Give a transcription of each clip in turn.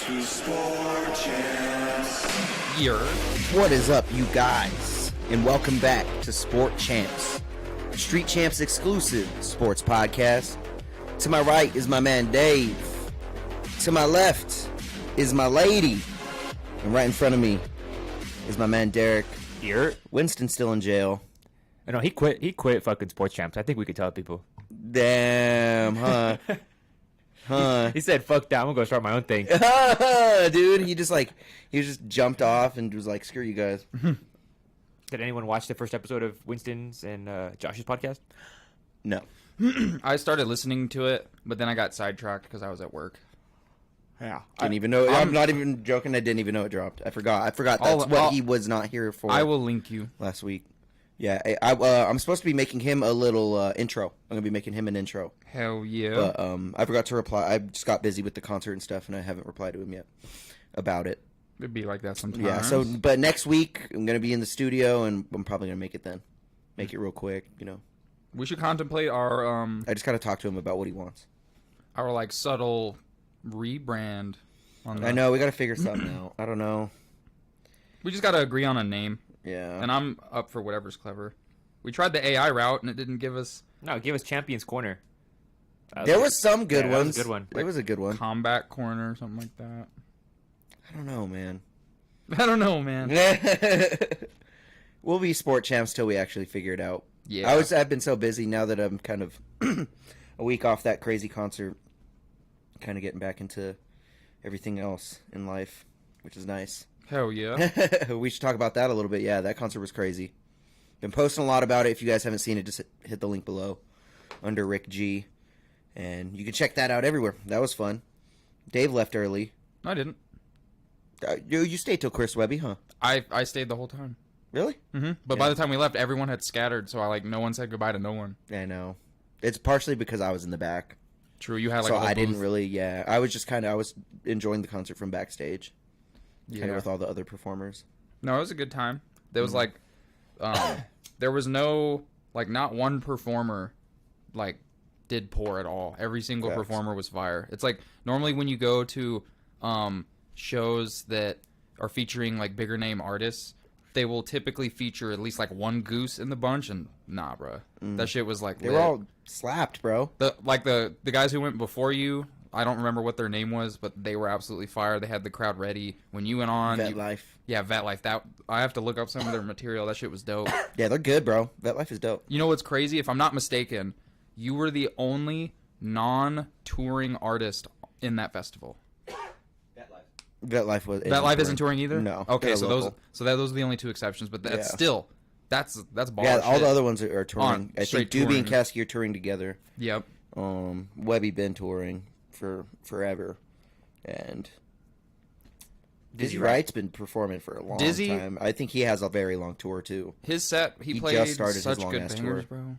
to Sport Champs. What is up, you guys? And welcome back to Sport Champs, Street Champs exclusive sports podcast. To my right is my man Dave. To my left is my lady. And right in front of me is my man Deryk. Here? Winston's still in jail. No, he quit. He quit fucking Sports Champs. I think we could tell people. Damn, huh? He said, "Fuck that! I'm gonna go start my own thing." Dude, he just jumped off and was like, "Screw you guys." Did anyone watch the first episode of Winston's and Josh's podcast? No. I started listening to it, but then I got sidetracked because I was at work. Yeah, Didn't even know. I'm not even joking. I didn't even know it dropped. I forgot that's what he was not here for. I will link you last week. Yeah, I'm supposed to be making him a little intro. I'm gonna be making him an intro. Hell yeah! But I forgot to reply. I just got busy with the concert and stuff, and I haven't replied to him yet about it. It'd be like that sometimes. Yeah. So, but next week I'm gonna be in the studio, and I'm probably gonna make it then. Make it real quick, you know. We should contemplate our I just gotta talk to him about what he wants. Our like subtle rebrand. I know we gotta figure something out. I don't know. We just gotta agree on a name. Yeah. And I'm up for whatever's clever. We tried the AI route and it didn't give us. No, give us Champions Corner. There was some good ones. That was a good one. It was a good one. Combat Corner or something like that. I don't know, man. We'll be Sport Champs till we actually figure it out. Yeah. I've been so busy now that I'm kind of a week off that crazy concert, kind of getting back into everything else in life, which is nice. Hell yeah. We should talk about that a little bit. Yeah, that concert was crazy. Been posting a lot about it. If you guys haven't seen it, just hit the link below under Rick G. And you can check that out everywhere. That was fun. Dave left early. I didn't. You stayed till Chris Webby, huh? I stayed the whole time. Really? Mm-hmm. But by the time we left, everyone had scattered, so no one said goodbye to no one. I know. It's partially because I was in the back. True, you had like so a I booth. didn't really. Yeah, I was enjoying the concert from backstage. Yeah. Kind of with all the other performers. No, it was a good time. There was like, there was no not one performer did poor at all. Every single performer was fire. It's like normally when you go to shows that are featuring like bigger name artists, they will typically feature at least like one goose in the bunch, and nah, bro, that shit was like they were all slapped, bro. The guys who went before you. I don't remember what their name was, but they were absolutely fire. They had the crowd ready when you went on. Vet Life. Yeah, Vet Life. That I have to look up some of their material. That shit was dope. Yeah, they're good, bro. Vet Life is dope. You know what's crazy? If I'm not mistaken, you were the only non-touring artist in that festival. Vet Life isn't touring either. No. Okay, so those are the only two exceptions, but that's still that's ball. Yeah, all shit. the other ones are touring. I think Doobie and Caskey are touring together. Yep. Webby been touring for forever, and Dizzy Wright's been performing for a long time. I think he has a very long tour too. His set, he played just started such his good long-ass bangers, tour. bro.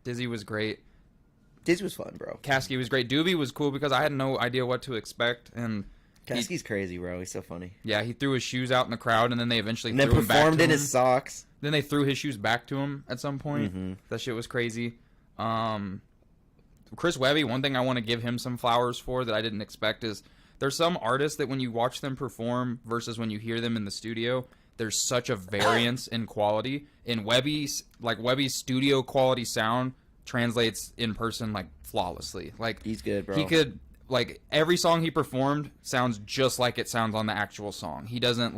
Dizzy was great. Dizzy was fun, bro. Caskey was great. Doobie was cool because I had no idea what to expect, and Caskey's crazy, bro. He's so funny. Yeah, he threw his shoes out in the crowd, and then they eventually threw him back to him. Performed in his socks. Then they threw his shoes back to him at some point. Mm-hmm. That shit was crazy. Chris Webby, one thing I want to give him some flowers for that I didn't expect is there's some artists that when you watch them perform versus when you hear them in the studio, there's such a variance in quality. In Webby's studio quality sound translates in person like flawlessly. Like he's good, bro. He could every song he performed sounds just like it sounds on the actual song. He doesn't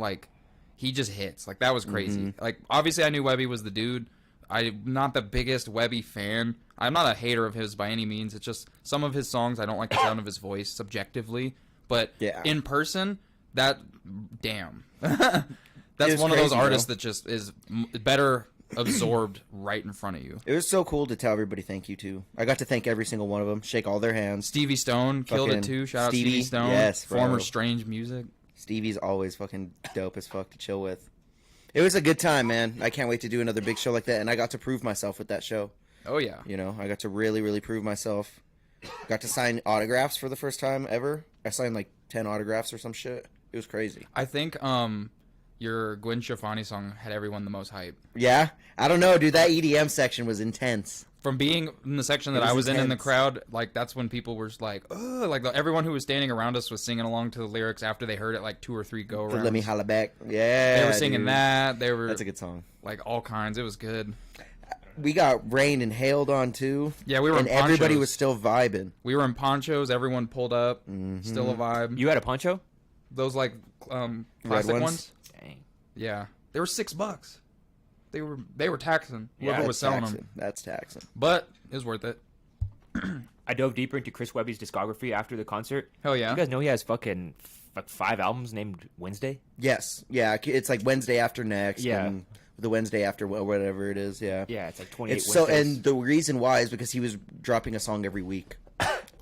he just hits. Like that was crazy. Mm-hmm. Like obviously I knew Webby was the dude. I'm not the biggest Webby fan. I'm not a hater of his by any means. It's just some of his songs I don't like the sound of his voice subjectively. But in person, that's one of those artists that just is better absorbed right in front of you. It was so cool to tell everybody thank you to. I got to thank every single one of them, shake all their hands. Stevie Stone killed it too. Shout out Stevie Stone. Yes, bro. Former Strange Music. Stevie's always fucking dope as fuck to chill with. It was a good time, man. I can't wait to do another big show like that, and I got to prove myself with that show. Oh yeah. You know, I got to really, really prove myself. Got to sign autographs for the first time ever. I signed like 10 autographs or some shit. It was crazy. I think your Gwen Stefani song had everyone the most hype. Yeah, I don't know, dude. That EDM section was intense. From being in the section that It I was was in the intense. crowd, like that's when people were just like, ugh, like everyone who was standing around us was singing along to the lyrics after they heard it like 2 or 3 go arounds. Let me holla back. Yeah, They were singing dude. that. They were That's a good song. like all kinds. It was good. We got rained and hailed on too. Yeah, we were and in everybody ponchos. was still vibing. We were in ponchos. Everyone pulled up. Mm-hmm. Still a vibe. You had a poncho? Those like plastic ones? ones. Dang. Yeah, they were $6. They were taxing whoever Yeah, was selling taxing. them, That's taxing. but it was worth it. I dove deeper into Chris Webby's discography after the concert. Hell yeah. You guys know he has fucking like 5 albums named Wednesday? Yes, yeah. It's like Wednesday after next. Yeah. And the Wednesday after whatever it is. Yeah. Yeah, it's like 28 It's so, Wednesdays. and the reason why is because he was dropping a song every week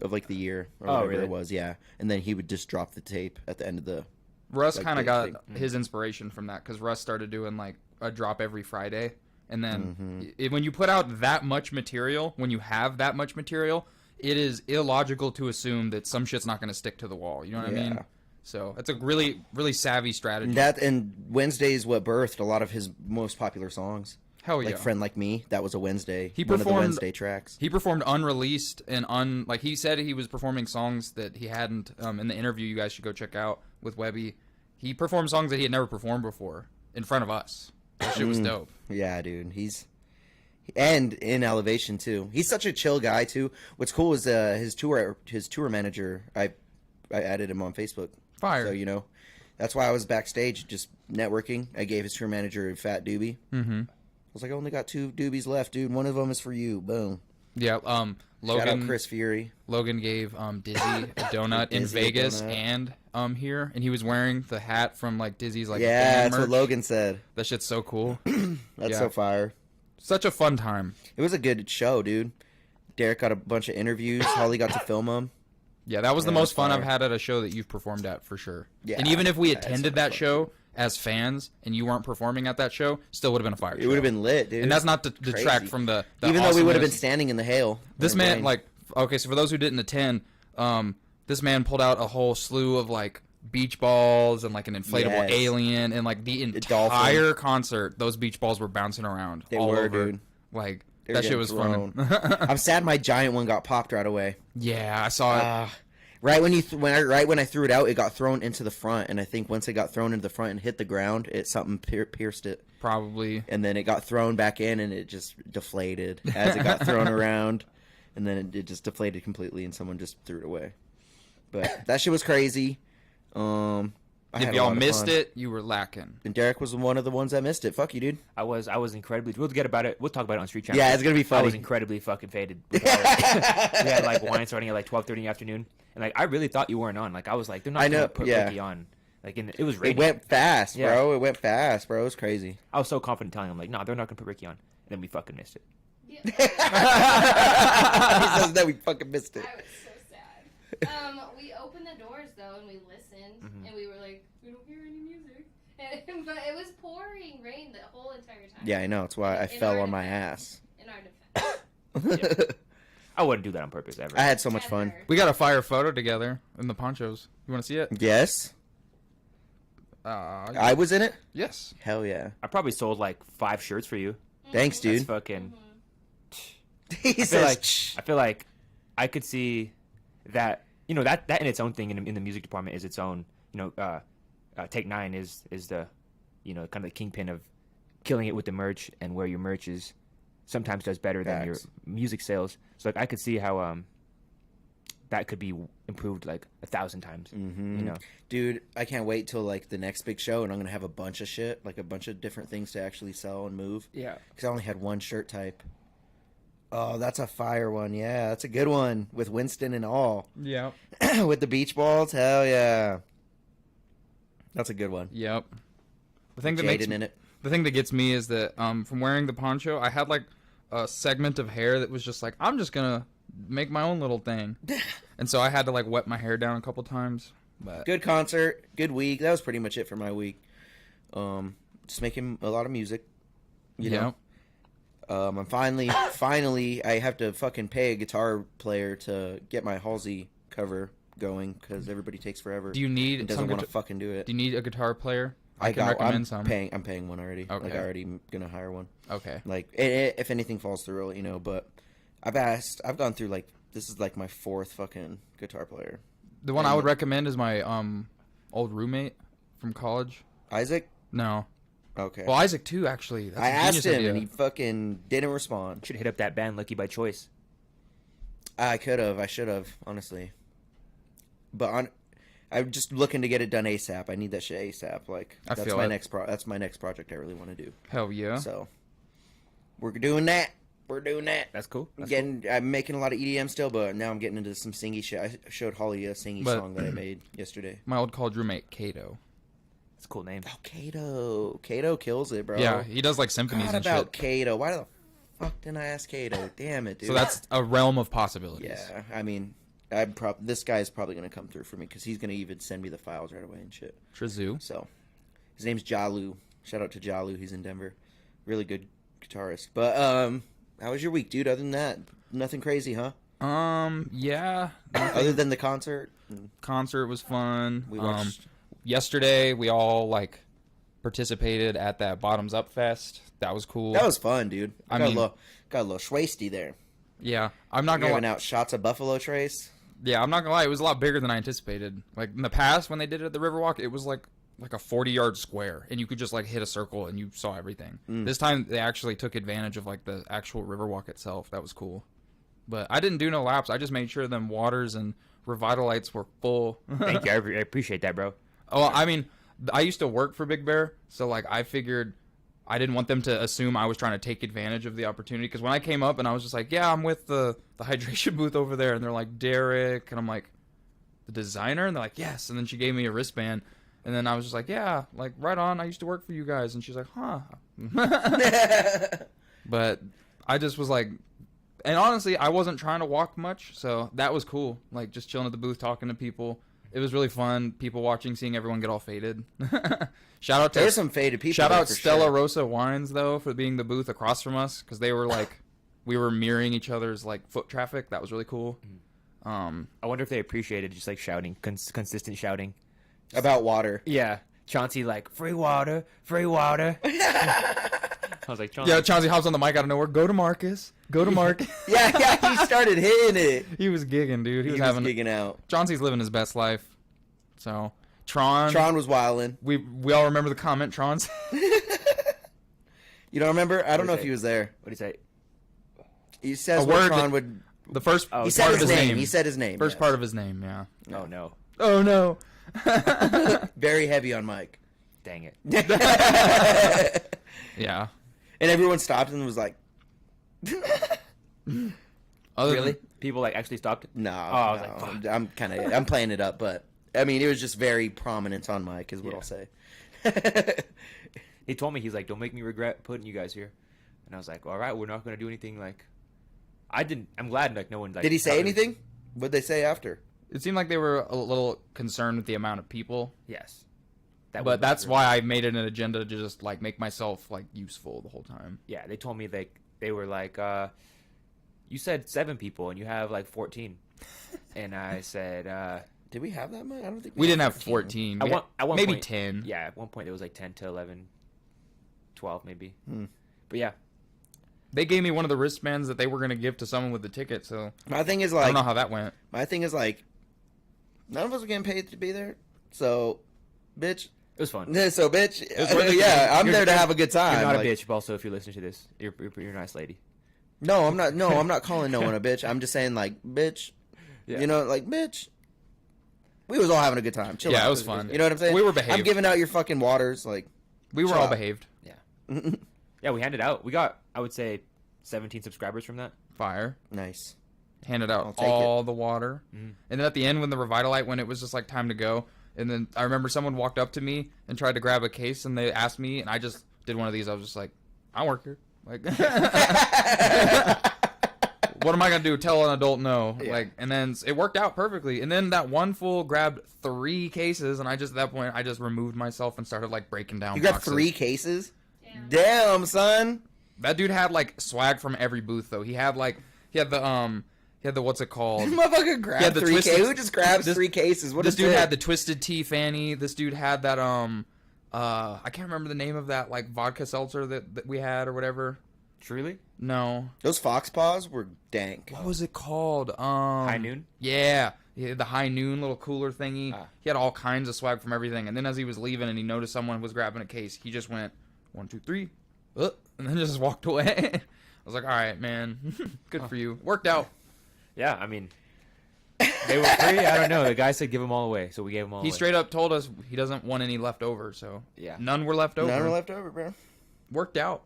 of like the year or Oh, whatever really? it was. Yeah, and then he would just drop the tape at the end of the. Russ Like kind of big got thing. his inspiration from that because Russ started doing like a drop every Friday, and then Mm-hmm. when you put out that much material, when you have that much material, it is illogical to assume that some shit's not going to stick to the wall. You know what I mean? Yeah. So it's a really, really savvy strategy. That and Wednesday is what birthed a lot of his most popular songs. Hell yeah. Like "Friend Like Me," that was a Wednesday. He one of the performed- Wednesday tracks. He performed unreleased and like he said he was performing songs that he hadn't in the interview you guys should go check out with Webby. He performed songs that he had never performed before in front of us. That shit was dope. Yeah, dude. And in Elevation too. He's such a chill guy too. What's cool is his tour manager. I added him on Facebook. Fire. So that's why I was backstage just networking. I gave his tour manager a fat doobie. Mm-hmm. I was like, I only got 2 doobies left, dude. One of them is for you. Boom. Yeah. Shout out Logan. Chris Fury. Logan gave Dizzy a donut in Dizzy a Vegas donut. and here, and he was wearing the hat from like Dizzy's like Yeah, band that's what merch. Logan said. That shit's so cool. That's Yeah. so fire. Such a fun time. It was a good show, dude. Deryk got a bunch of interviews. Holly got to film them. Yeah, that was the Yeah, most that's fun fire. I've had at a show that you've performed at for sure. Yeah, and even if we that's attended so that fun. show as fans and you weren't performing at that show, still would have been a fire. It would have been lit, dude. and that's not to detract Crazy. from the even though we would have been awesomeness. standing in the hail. This in the man, rain. like, okay, so for those who didn't attend, this man pulled out a whole slew of like beach balls and like an inflatable Yes. alien and like the dolphin. entire concert. Those beach balls were bouncing around. They all were, over. dude. Like They were that shit getting was thrown. fun. I'm sad my giant one got popped right away. Yeah, I saw it. Right when I threw it out, it got thrown into the front, and I think once it got thrown into the front and hit the ground, something pierced it, Probably. and then it got thrown back in, and it just deflated as it got thrown around, and then it just deflated completely, and someone just threw it away. But that shit was crazy. I If had a y'all lot of missed fun. it, you were lacking. And Deryk was one of the ones that missed it. Fuck you, dude. I was incredibly. We'll get about it. We'll talk about it on Street Champs. Yeah, it's gonna be I funny. was incredibly fucking faded. We had like wine starting at like 12:30 in the afternoon, and like I really thought you weren't on. Like I was like, they're not I know, gonna put yeah. Ricky on. Like it was It raining. went fast, Yeah. bro. It went fast, bro. It was crazy. I was so confident telling him like, no, they're not gonna put Ricky on. And then we fucking missed it. Yeah. He says that we fucking missed it. I was so sad. We opened the doors though, and we listened, and we were like, we don't hear any music. But it was pouring rain the whole entire time. Yeah, I know. That's why I In fell our on my defense. ass. In our defense. I wouldn't do that on purpose ever. I had so much fun. Never. We got a fire photo together in the ponchos. You want to see it? Yes, Uh, I was in it. yes. Hell yeah! I probably sold like 5 shirts for you. Thanks, That's dude. fucking. He I feel says, like "Shh." I feel like I could see that that in its own thing in the music department is its own Take 9 is the kind of the kingpin of killing it with the merch and where your merch is sometimes does better than your Facts. music sales. So like I could see how that could be improved like 1,000 times. Mhm. Dude, I can't wait till like the next big show, and I'm gonna have a bunch of shit, like a bunch of different things to actually sell and move. Yeah. Because I only had one shirt type. Oh, that's a fire one. Yeah, that's a good one with Winston and all. Yep. With the beach balls. Hell yeah. That's a good one. Yep. The thing that Jaden makes in it. the thing that gets me is that from wearing the poncho, I had like a segment of hair that was just like, I'm just gonna make my own little thing, and so I had to like wet my hair down a couple times. But Good concert. Good week. That was pretty much it for my week. Just making a lot of music. You know. I'm finally, I have to fucking pay a guitar player to get my Halsey cover going because everybody takes forever. do you need and doesn't some want to guita- fucking do it. Do you need a guitar player? I can recommend I'm some. I'm paying one already. Okay. Like I already gonna hire one. Okay. Like if anything falls through, you know. But I've gone through like this is like my 4th fucking guitar player. The one I would recommend is my old roommate from college. Isaac. No. Okay. Well, Isaac too, actually. That's I a asked genius him idea. and he fucking didn't respond. Should hit up that band Lucky by Choice. I could have. I should have. Honestly. But I'm just looking to get it done ASAP. I need that shit ASAP. Like I that's feel my it. next that's my next project I really want to do. Hell yeah. So we're doing that. We're doing that. That's cool. That's I'm making a lot of EDM still, but now I'm getting into some singy shit. I showed Holly a singy But- song that I made yesterday. My old college roommate, Kato. That's a cool name. Oh, Kato. Kato kills it, bro. Yeah, he does like symphonies Forgot and about shit. Kato. Why the fuck didn't I ask Kato? Damn it, dude. So that's a realm of possibilities. yeah. I mean, this guy's probably gonna come through for me because he's gonna even send me the files right away and shit. Trezoo. So his name's Jalu. Shout out to Jalu. He's in Denver. Really good guitarist. But how was your week, dude? Other than that, nothing crazy, huh? Yeah. Other than the concert, Concert was fun. we watched. Yesterday we all like participated at that Bottoms Up Fest. That was cool. That was fun, dude. I got mean- a little schwasty there. Yeah, I'm not gonna Giving lie. out shots of Buffalo Trace. Yeah, I'm not gonna lie. It was a lot bigger than I anticipated. Like in the past, when they did it at the Riverwalk, it was like a 40-yard square, and you could just like hit a circle and you saw everything. This time they actually took advantage of like the actual Riverwalk itself. That was cool. But I didn't do no laps. I just made sure them waters and Revitalites were full. Thank you. I appreciate that, bro. Oh, I mean, I used to work for Big Bear, so like I figured I didn't want them to assume I was trying to take advantage of the opportunity. Because when I came up and I was just like, yeah, I'm with the hydration booth over there, and they're like, Deryk, and I'm like, the designer, and they're like, yes. And then she gave me a wristband, and then I was just like, yeah, like right on. I used to work for you guys, and she's like, huh. But I just was like, and honestly, I wasn't trying to walk much, so that was cool. Like just chilling at the booth, talking to people. It was really fun. People watching, seeing everyone get all faded. Shout out to There's some faded people. shout there out for Stella sure. Rosa Wines though for being the booth across from us because they were like we were mirroring each other's like foot traffic. That was really cool. I wonder if they appreciated just like shouting, consistent shouting. About water. Yeah. Chauncey like, free water, free water. I was like, Chauncey. Yeah, Chauncey hops on the mic out of nowhere. Go to Marcus. Go to Marcus. Yeah, he started hitting it. He was gigging, dude. He was gigging out. Chauncey's living his best life. So Tron. Was wilding. We all remember the comment Tron said. You don't remember? I don't know What if did he was there. What do you say? He says A what word Tron that- would. The first Oh, He he said part his of his name. name. He said his name. First yes. part of his name, yeah. Oh, no. Oh no. Very heavy on Mike. Dang it. Yeah. And everyone stopped and was like, Other Really? than- People like actually stopped? no. I was no. like, fuck. I'm playing it up, but I mean, it was just very prominent on Mike, is what Yeah. I'll say. He told me, he's like, don't make me regret putting you guys here. And I was like, all right, we're not going to do anything like... I'm glad like no one like... Did he say doubted- anything? What'd they say after? It seemed like they were a little concerned with the amount of people. Yes. But that's why I made it an agenda to just like make myself like useful the whole time. Yeah, they told me they were like, you said 7 people and you have like 14. And I said, Did we have that much? I don't think We didn't had have 14. At We one- had at one maybe point- 10. yeah, at one point there was like 10 to 11, 12 maybe. Hmm. But yeah, They gave me one of the wristbands that they were going to give to someone with the ticket, so My thing is I like, don't know how that went. none of us are getting paid to be there. So, bitch. it was fun. So, bitch. worth it. Yeah, I'm You're- there to have a good time. You're not like- a bitch, but also if you listen to this, you're a nice lady. No, I'm not. No, I'm not calling no one a bitch. I'm just saying, like, bitch. Yeah. You know, like, bitch. We was all having a good time. Chill Yeah, out. it was fun. You know what I'm saying? We were behaved. I'm giving out your fucking waters. Like, We were Shut all up. behaved. Yeah, we handed out. We got, I would say, 17 subscribers from that. Fire. nice. Handed I'll out take all the water. Mhm. And then at the end when the Revitalite, when it was just like time to go, and then I remember someone walked up to me and tried to grab a case, and they asked me, and I just did one of these. I was just like, I work here. Like, what am I gonna do? Tell an adult no? Yeah. Like, and then it worked out perfectly. And then that one fool grabbed 3 cases, and I just at that point I just removed myself and started like breaking down. You got boxes. 3 cases? Damn. Damn, son. That dude had like swag from every booth though. He had the what's it called? This motherfucker grabbed Yeah, the 3 cases. twisted- Who just grabs this- 3 cases? What This is dude this? had the Twisted Tea fanny. This dude had that I can't remember the name of that like vodka seltzer that we had or whatever. Truly? No. Those Fox Paws were dank. What was it called? High Noon? Yeah, the High Noon little cooler thingy. Ah. He had all kinds of swag from everything. And then as he was leaving and he noticed someone was grabbing a case, he just went 1, 2, 3, and then just walked away. I was like, all right, man, good for you. Worked out. Yeah, I mean, they were free. I don't know. The guy said give them all away, so we gave them all He away. straight up told us he doesn't want any left over, so Yeah. none were left over. None were left over, bro. Worked out.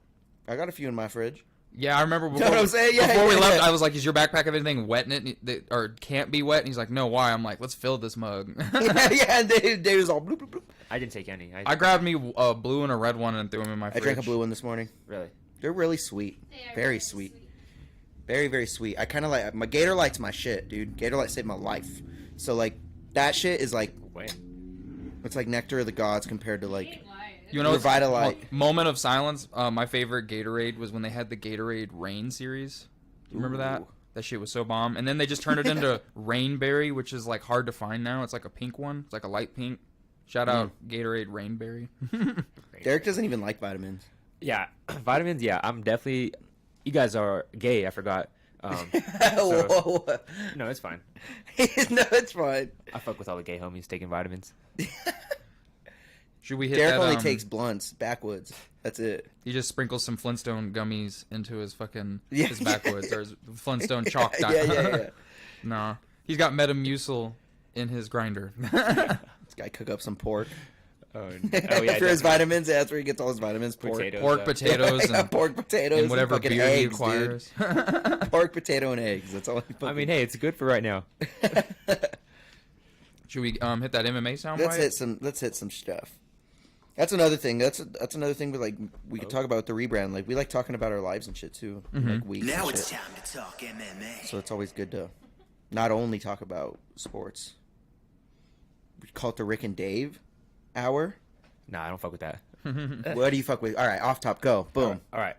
I got a few in my fridge. Yeah, I remember before, know what I'm saying? Yeah, before we yeah, left, yeah. I was like, is your backpack have anything wet in it or can't be wet? And he's like, no, why? I'm like, let's fill this mug. Yeah, and they was all bloop, bloop, bloop. I didn't take any. I grabbed me a blue and a red one and threw them in my I fridge. drank a blue one this morning. Really? They're really sweet. They are Very really sweet. Very, very sweet. I kind of like... My Gator Light's my shit, dude. Gator Light saved my life. So, like, that shit is like... Wait. It's like nectar of the gods compared to, like... Ain't lying. You know, Revitalite. Moment of silence. My favorite Gatorade was when they had the Gatorade Rain series. Do you remember that? Ooh. That shit was so bomb. And then they just turned it into Rainberry, which is like hard to find now. It's like a pink one. It's like a light pink. Shout out Gatorade Rainberry. Deryk doesn't even like vitamins. Yeah, vitamins. Yeah, I'm definitely. You guys are gay. I forgot. Whoa. No, it's fine. No, it's fine. I fuck with all the gay homies taking vitamins. Should we hit Deryk that? only takes blunts, backwoods. That's it. He just sprinkles some Flintstone gummies into his fucking Yeah. his backwoods or his Flintstone chalk. Yeah. Nah, he's got Metamucil in his grinder. This guy cook up some pork. Oh, For his definitely. vitamins, yeah, that's where he gets all his vitamins. Pork, Potatoes. Pork, Yeah. potatoes, Yeah, and, pork, potatoes, and whatever fucking beer eggs, he acquires. dude. Pork, potato, and eggs. That's all he fucking... I mean, hey, it's good for right now. Should we hit that MMA soundbite? Let's hit some stuff. That's another thing. That's another thing. But like, we could talk about the rebrand. Like, we like talking about our lives and shit too. Like weeks. Now and it's shit. time to talk MMA. So it's always good to not only talk about sports. We call it the Rick and Dave hour. Nah, I don't fuck with that. What do you fuck with? All right, off top, go, boom. All right.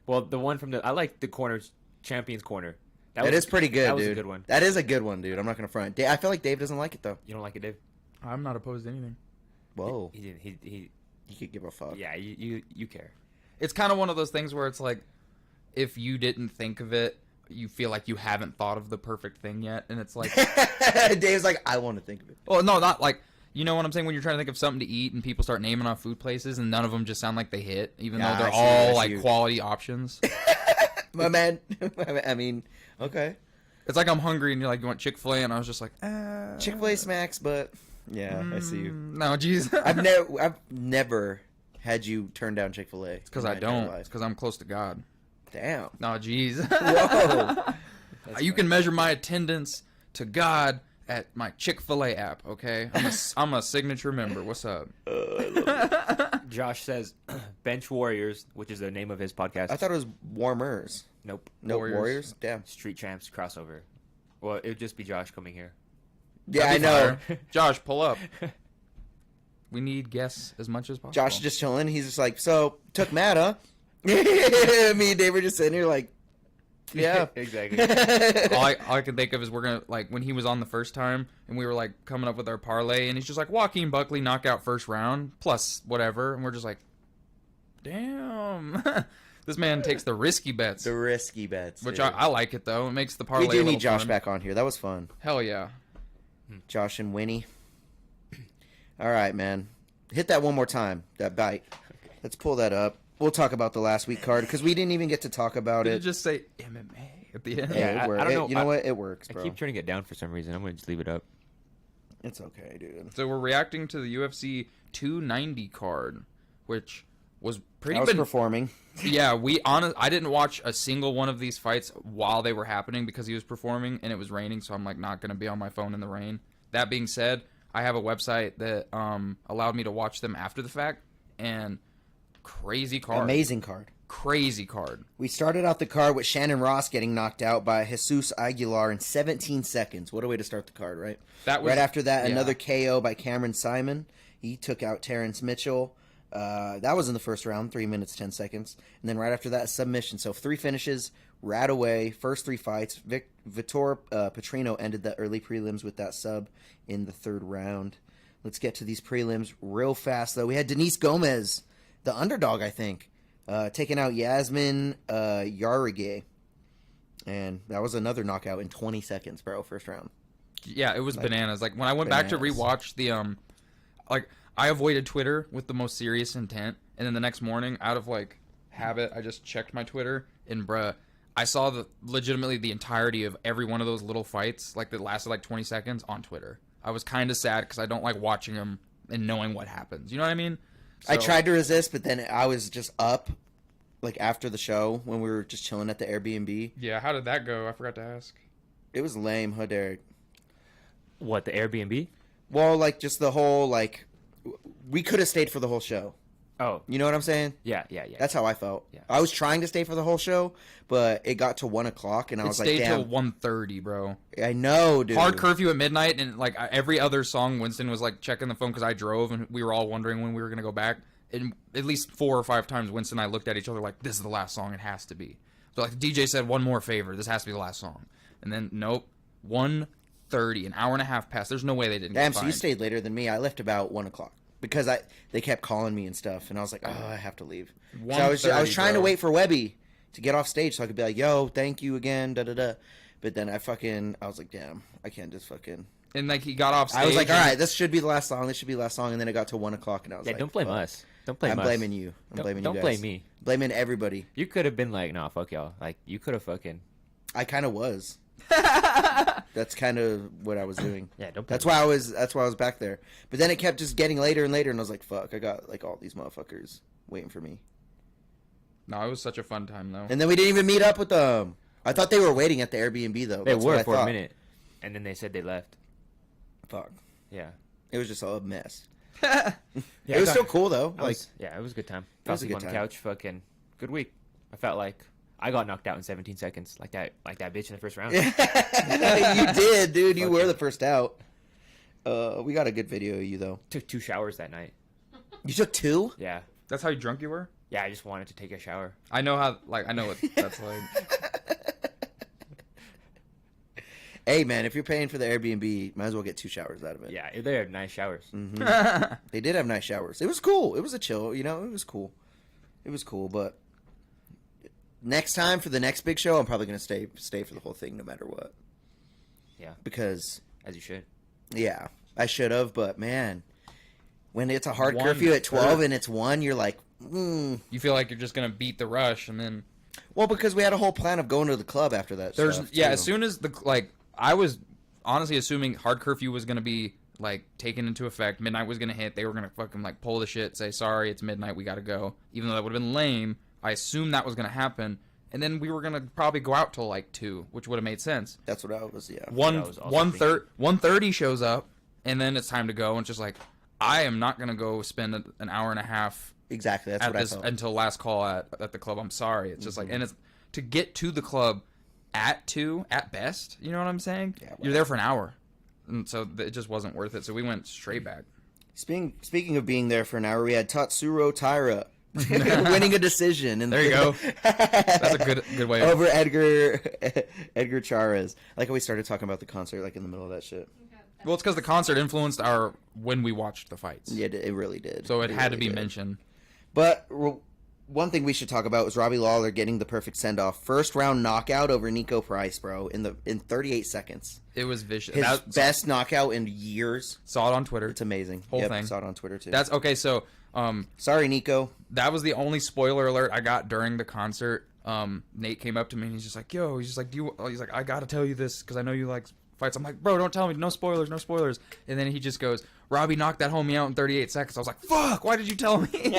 Well, the one from I like the corners, Champions Corner. That is pretty good, That was dude. a good one. That is a good one, dude. I'm not gonna front. I feel like Dave doesn't like it though. You don't like it, Dave? I'm not opposed to anything. Whoa, He didn't. He you could give a fuck. yeah. You care. It's kind of one of those things where it's like, if you didn't think of it, you feel like you haven't thought of the perfect thing yet, and it's like, Dave's like, I want to think of it. well, no, not like. You know what I'm saying? When you're trying to think of something to eat and people start naming off food places and none of them just sound like they hit, even Yeah, though they're I see you, I all see like you. quality options. My man. I mean, okay. It's like I'm hungry and you're like, you want Chick-fil-A? And I was just like, Chick-fil-A smacks, but yeah, I see you. No, jeez. I've never had you turn down Chick-fil-A. It's because I don't. It's because I'm close to God. Damn. No, jeez. Whoa. You can measure my attendance to God at my Chick-fil-A app, okay? I'm a signature member. What's up? Josh says Bench Warriors, which is the name of his podcast. I thought it was Warmers. Nope. No, Warriors. Warriors? Damn. Street Champs crossover. Well, it would just be Josh coming here. Yeah, I That'd be know. fire. Josh, pull up. We need guests as much as possible. Josh is just chilling. He's just like, so, took Matt, huh? Me and Dave were just sitting here like, yeah. Exactly. all I can think of is we're gonna like when he was on the first time and we were like coming up with our parlay and he's just like Joaquin Buckley knockout first round plus whatever and we're just like, damn, this man takes the risky bets, The risky bets. which dude. I like it though. It makes the parlay. We do a little need Josh fun. back on here. That was fun. Hell yeah. Josh and Winnie. All right, man. Hit that one more time. That bite. Let's pull that up. We'll talk about the last week card because we didn't even get to talk about Did it. you just say MMA at the end? Hey, Yeah, it worked. I don't know. You know what? It works, I bro. keep turning it down for some reason. I'm gonna just leave it up. It's okay, dude. So we're reacting to the UFC 290 card, which was pretty I was been performing. Yeah, I didn't watch a single one of these fights while they were happening because he was performing and it was raining, so I'm like not going to be on my phone in the rain. That being said, I have a website that allowed me to watch them after the fact, and crazy card. Amazing card. Crazy card. We started out the card with Shannon Ross getting knocked out by Jesus Aguilar in 17 seconds. What a way to start the card, right? That was Right after that, yeah. another KO by Cameron Simon. He took out Terrence Mitchell. That was in the first round, 3 minutes, 10 seconds. And then right after that, a submission. So 3 finishes, right away, first 3 fights. Vitor Petrino ended the early prelims with that sub in the 3rd round. let's get to these prelims real fast, though. We had Denise Gomez, the underdog, I think, taking out Yasmin Yarige. And that was another knockout in 20 seconds, bro, first round. Yeah, it was bananas. Like, when I went back to rewatch the, like, I avoided Twitter with the most serious intent. And then the next morning, out of, like, habit, I just checked my Twitter. And, bruh, I saw legitimately the entirety of every one of those little fights, like, that lasted, like, 20 seconds on Twitter. I was kind of sad because I don't like watching them and knowing what happens. You know what I mean? So, I tried to resist, but then I was just up, like, after the show when we were just chilling at the Airbnb. Yeah, how did that go? I forgot to ask. It was lame, huh, Deryk? What, the Airbnb? Well, like, just the whole, like, we could have stayed for the whole show. Oh. You know what I'm saying? Yeah. That's how I felt. Yeah. I was trying to stay for the whole show, but it got to 1 o'clock, and I was like, stayed damn. till 1:30, bro. I know, dude. Hard curfew at midnight, and, like, every other song, Winston was, like, checking the phone because I drove, and we were all wondering when we were going to go back. And at least 4 or 5 times, Winston and I looked at each other like, this is the last song. It has to be. So, like, the DJ said, one more favor. This has to be the last song. And then, nope. 1:30, an hour and a half passed. There's no way they didn't Damn, get so you fined. stayed later than me. I left about 1 o'clock because they kept calling me and stuff, and I was like, oh, I have to leave. So I was 1:30, trying to bro. wait for Webby to get off stage so I could be like, yo, thank you again, da-da-da. But then I was like, damn, I can't just fucking... And, like, he got off stage. I was like, all and- right, this should be the last song. This should be the last song. And then it got to 1 o'clock, and I was Yeah, like, don't blame fuck. us. Don't blame I'm us. blaming you. I'm Don't- blaming don't you blame guys. me. Blaming everybody. You could have been like, nah, fuck y'all. Like, you could have fucking... I kind of was. That's kind of what I was doing. Yeah, don't blame That's why I was back there. But then it kept just getting later and later, and I was like, fuck, I got like all these motherfuckers waiting for me. No, it was such a fun time, though. And then we didn't even meet up with them. I thought they were waiting at the Airbnb though. They That's what were I for a thought. minute. And then they said they left. Fuck. Yeah. It was just a mess. Yeah, It was still cool though. I Like was- yeah, it was a good time. It was Fell a good asleep on time. the couch, fucking good week. I felt like I got knocked out in 17 seconds, like that bitch in the first round. you did, dude. You Fuck were yeah. the first out. We got a good video of you though. Took 2 showers that night. You took 2? Yeah, That's how drunk you were? yeah. I just wanted to take a shower. I know I know what that's like. Hey man, if you're paying for the Airbnb, might as well get 2 showers out of it. Yeah, they have nice showers. They did have nice showers. It was cool. It was a chill, you know, it was cool. It was cool, but next time for the next big show, I'm probably going to stay for the whole thing no matter what. Yeah, Because as you should. yeah, I should have, but man, when it's a hard 1 curfew at 12 third. and it's 1, you're like, You feel like you're just going to beat the rush, and then... Well, because we had a whole plan of going to the club after that. There's stuff, yeah, too. as soon as I was honestly assuming hard curfew was gonna be like taken into effect, midnight was gonna hit, they were gonna fucking like pull the shit, say sorry, it's midnight, we gotta go. Even though that would have been lame, I assumed that was gonna happen, and then we were gonna probably go out till like 2, which would have made sense. That's what I was. Yeah. I was also 1:30 shows up, and then it's time to go, and it's just like I am not gonna go spend an hour and a half Exactly. That's at what this I felt. until last call at the club. I'm sorry. It's just like, and it's to get to the club at 2 at best. You know what I'm saying? Yeah, well. You're there for an hour, and so it just wasn't worth it. So we went straight back. Speaking of being there for an hour, we had Tatsuro Taira winning a decision. There you go. That's a good way. Over Edgar Charas. Like how we started talking about the concert, like in the middle of that shit. Well, it's because the concert influenced our when we watched the fights. Yeah, it really did. So it had to really be did. mentioned. But one thing we should talk about was Robbie Lawler getting the perfect send off, first round knockout over Nico Price, bro, in 38 seconds. It was vicious. His best knockout in years. Saw it on Twitter. It's amazing. Whole Yep, thing. Saw it on Twitter too. That's okay. So Sorry, Nico. that was the only spoiler alert I got during the concert. Nate came up to me and he's just like, "Yo," he's just like, he's like, "I gotta tell you this because I know you like fights." I'm like, "Bro, don't tell me. No spoilers. No spoilers." And then he just goes, "Robbie knocked that homie out in 38 seconds." I was like, "Fuck! Why did you tell me?"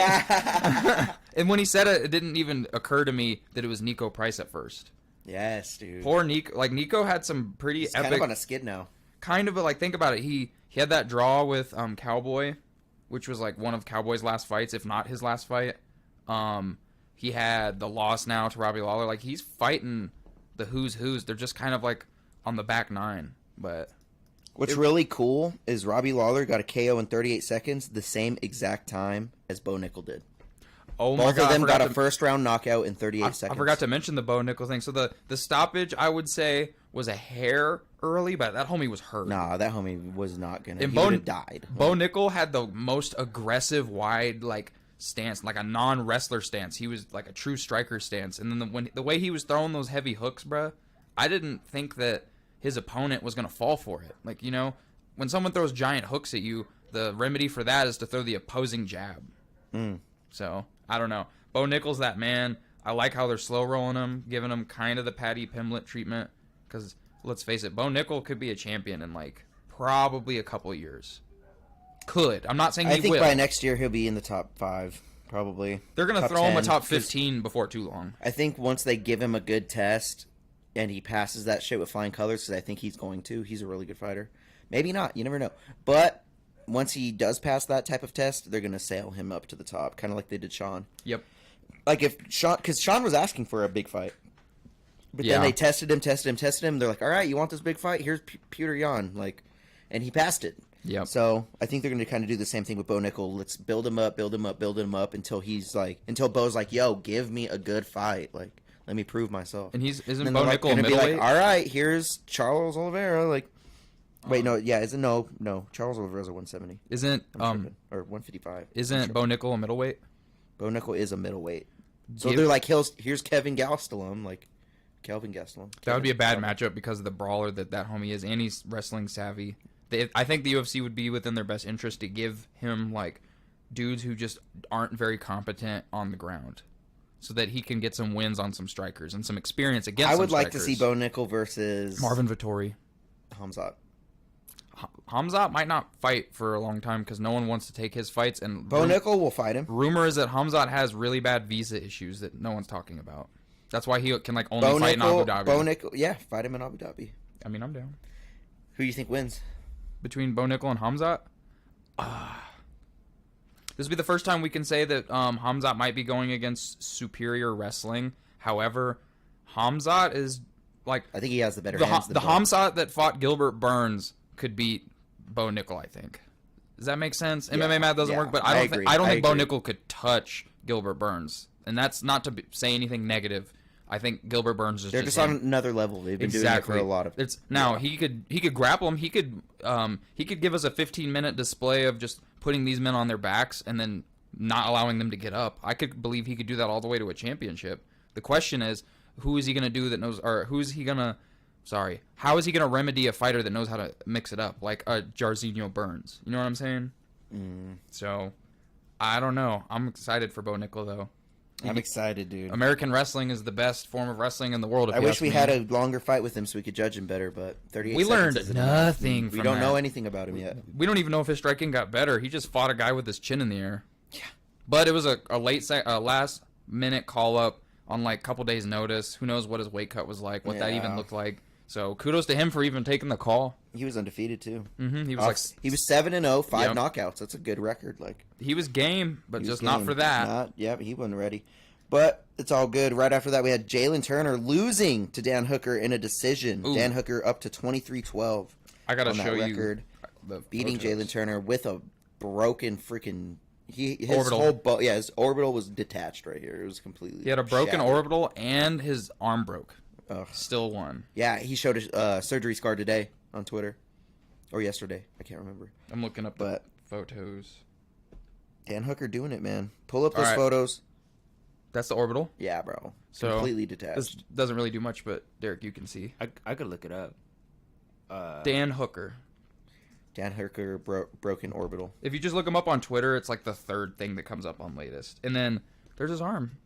And when he said it, it didn't even occur to me that it was Nico Price at first. Yes, dude. Poor Nico. Like Nico had some pretty He's epic. kind of on a skid now. Kind of, but like think about it. He had that draw with Cowboy, which was like one of Cowboy's last fights, if not his last fight. He had the loss now to Robbie Lawler. Like he's fighting the who's. They're just kind of like on the back nine. But What's really cool is Robbie Lawler got a KO in 38 seconds, the same exact time as Bo Nickel did. Oh my Both God, of them I forgot got a to- first-round knockout in 38 I seconds. forgot to mention the Bo Nickel thing. So the stoppage, I would say, was a hair early, but that homie was hurt. Nah, that homie was not gonna. And He would have died. Bo Nickel had the most aggressive, wide, like, stance, like a non-wrestler stance. He was like a true striker stance. And then the way he was throwing those heavy hooks, bruh, I didn't think that his opponent was going to fall for it. Like, you know, when someone throws giant hooks at you, the remedy for that is to throw the opposing jab. So, I don't know. Bo Nickel's that man. I like how they're slow rolling him, giving him kind of the Paddy Pimblett treatment. Because, let's face it, Bo Nickel could be a champion in, like, probably a couple of years. Could. I'm not saying he I think will. by next year he'll be in the top 5, probably. They're going to Top throw him a 10, top 'cause 15 before too long. I think once they give him a good test and he passes that shit with flying colors, because I think he's going to. He's a really good fighter. Maybe not. You never know. But once he does pass that type of test, they're going to sail him up to the top, kind of like they did Sean. Yep. Like if Sean, because Sean was asking for a big fight. But Yeah. then they tested him. They're like, all right, you want this big fight? Here's Peter Yan. Like, and he passed it. Yep. So I think they're going to kind of do the same thing with Bo Nickel. Let's build him up until Bo's like, yo, give me a good fight. Like, let me prove myself. And isn't then Bo they're Nickel a gonna be middleweight? like, all right, here's Charles Oliveira. Like, wait, no, yeah, no. Charles Oliveira's a 170. Isn't Or 155. isn't Bo Nickel a middleweight? Bo Nickel is a middleweight. So Give- they're like, here's Kevin Gastelum, like Kelvin Gastelum. That would be a bad matchup because of the brawler that homie is, and he's wrestling savvy. I think the UFC would be within their best interest to give him, like, dudes who just aren't very competent on the ground, so that he can get some wins on some strikers and some experience against. I some would like to see strikers. Bo Nickel versus Marvin Vittori. Hamzat. Hamzat might not fight for a long time because no one wants to take his fights. And Bo Nickel will fight him. rumor is that Hamzat has really bad visa issues that no one's talking about. That's why he can, like, only Bo fight Nickel, in Abu Dhabi. Bo Nickel, yeah, fight him in Abu Dhabi. I mean, I'm down. Who do you think wins? Between Bo Nickel and Hamzat? This will be the first time we can say that Hamzat might be going against superior wrestling. However, Hamzat is, like, I think he has the better the hands. than Bo. Hamzat that fought Gilbert Burns could beat Bo Nickel, I think. Does that make sense? MMA math doesn't yeah, work, but I I agree. don't I think Bo agree. Nickel could touch Gilbert Burns. And that's not to say anything negative. I think Gilbert Burns is They're just on another level. They've been doing it for a lot of. It's now he could grapple him. He could give us a 15-minute display of just putting these men on their backs and then not allowing them to get up. I could believe he could do that all the way to a championship. The question is, who is he going to do that knows, or how is he going to remedy a fighter that knows how to mix it up, like a Jairzinho Burns? You know what I'm saying? So, I don't know. I'm excited for Bo Nickel though. I'm excited, dude. American wrestling is the best form of wrestling in the world. If I you wish ask we me. had a longer fight with him so we could judge him better, but 38 We seconds learned isn't enough. nothing We from don't know that. anything about him yet. We don't even know if his striking got better. He just fought a guy with his chin in the air. Yeah. But it was a last minute call up on, like, couple days notice. Who knows what his weight cut was like, what that even Yeah. looked like. So kudos to him for even taking the call. He was undefeated too. He was He was 7-0, 5 Yep. knockouts. That's a good record. Like, he was game, but he was just not game. for that. He wasn't ready. But it's all good. Right after that, we had Jalen Turner losing to Dan Hooker in a decision. Ooh. Dan Hooker up to 23-12. I gotta on that show you record, the beating photos. Jalen Turner with a broken freaking. His Orbital. whole his orbital was detached right here. It was completely. He had a broken shattered. orbital and his arm broke. Ugh. Still won. Yeah, he showed a surgery scar today on Twitter, or yesterday. I can't remember. I'm looking up But- the photos. Dan Hooker doing it, man. Pull up those All right. photos. That's the orbital. Yeah, bro. So Completely detached. this doesn't really do much, but Deryk, you can see I could look it up. Dan Hooker. Dan Hooker broken orbital. If you just look him up on Twitter, it's like the third thing that comes up on latest. And then there's his arm.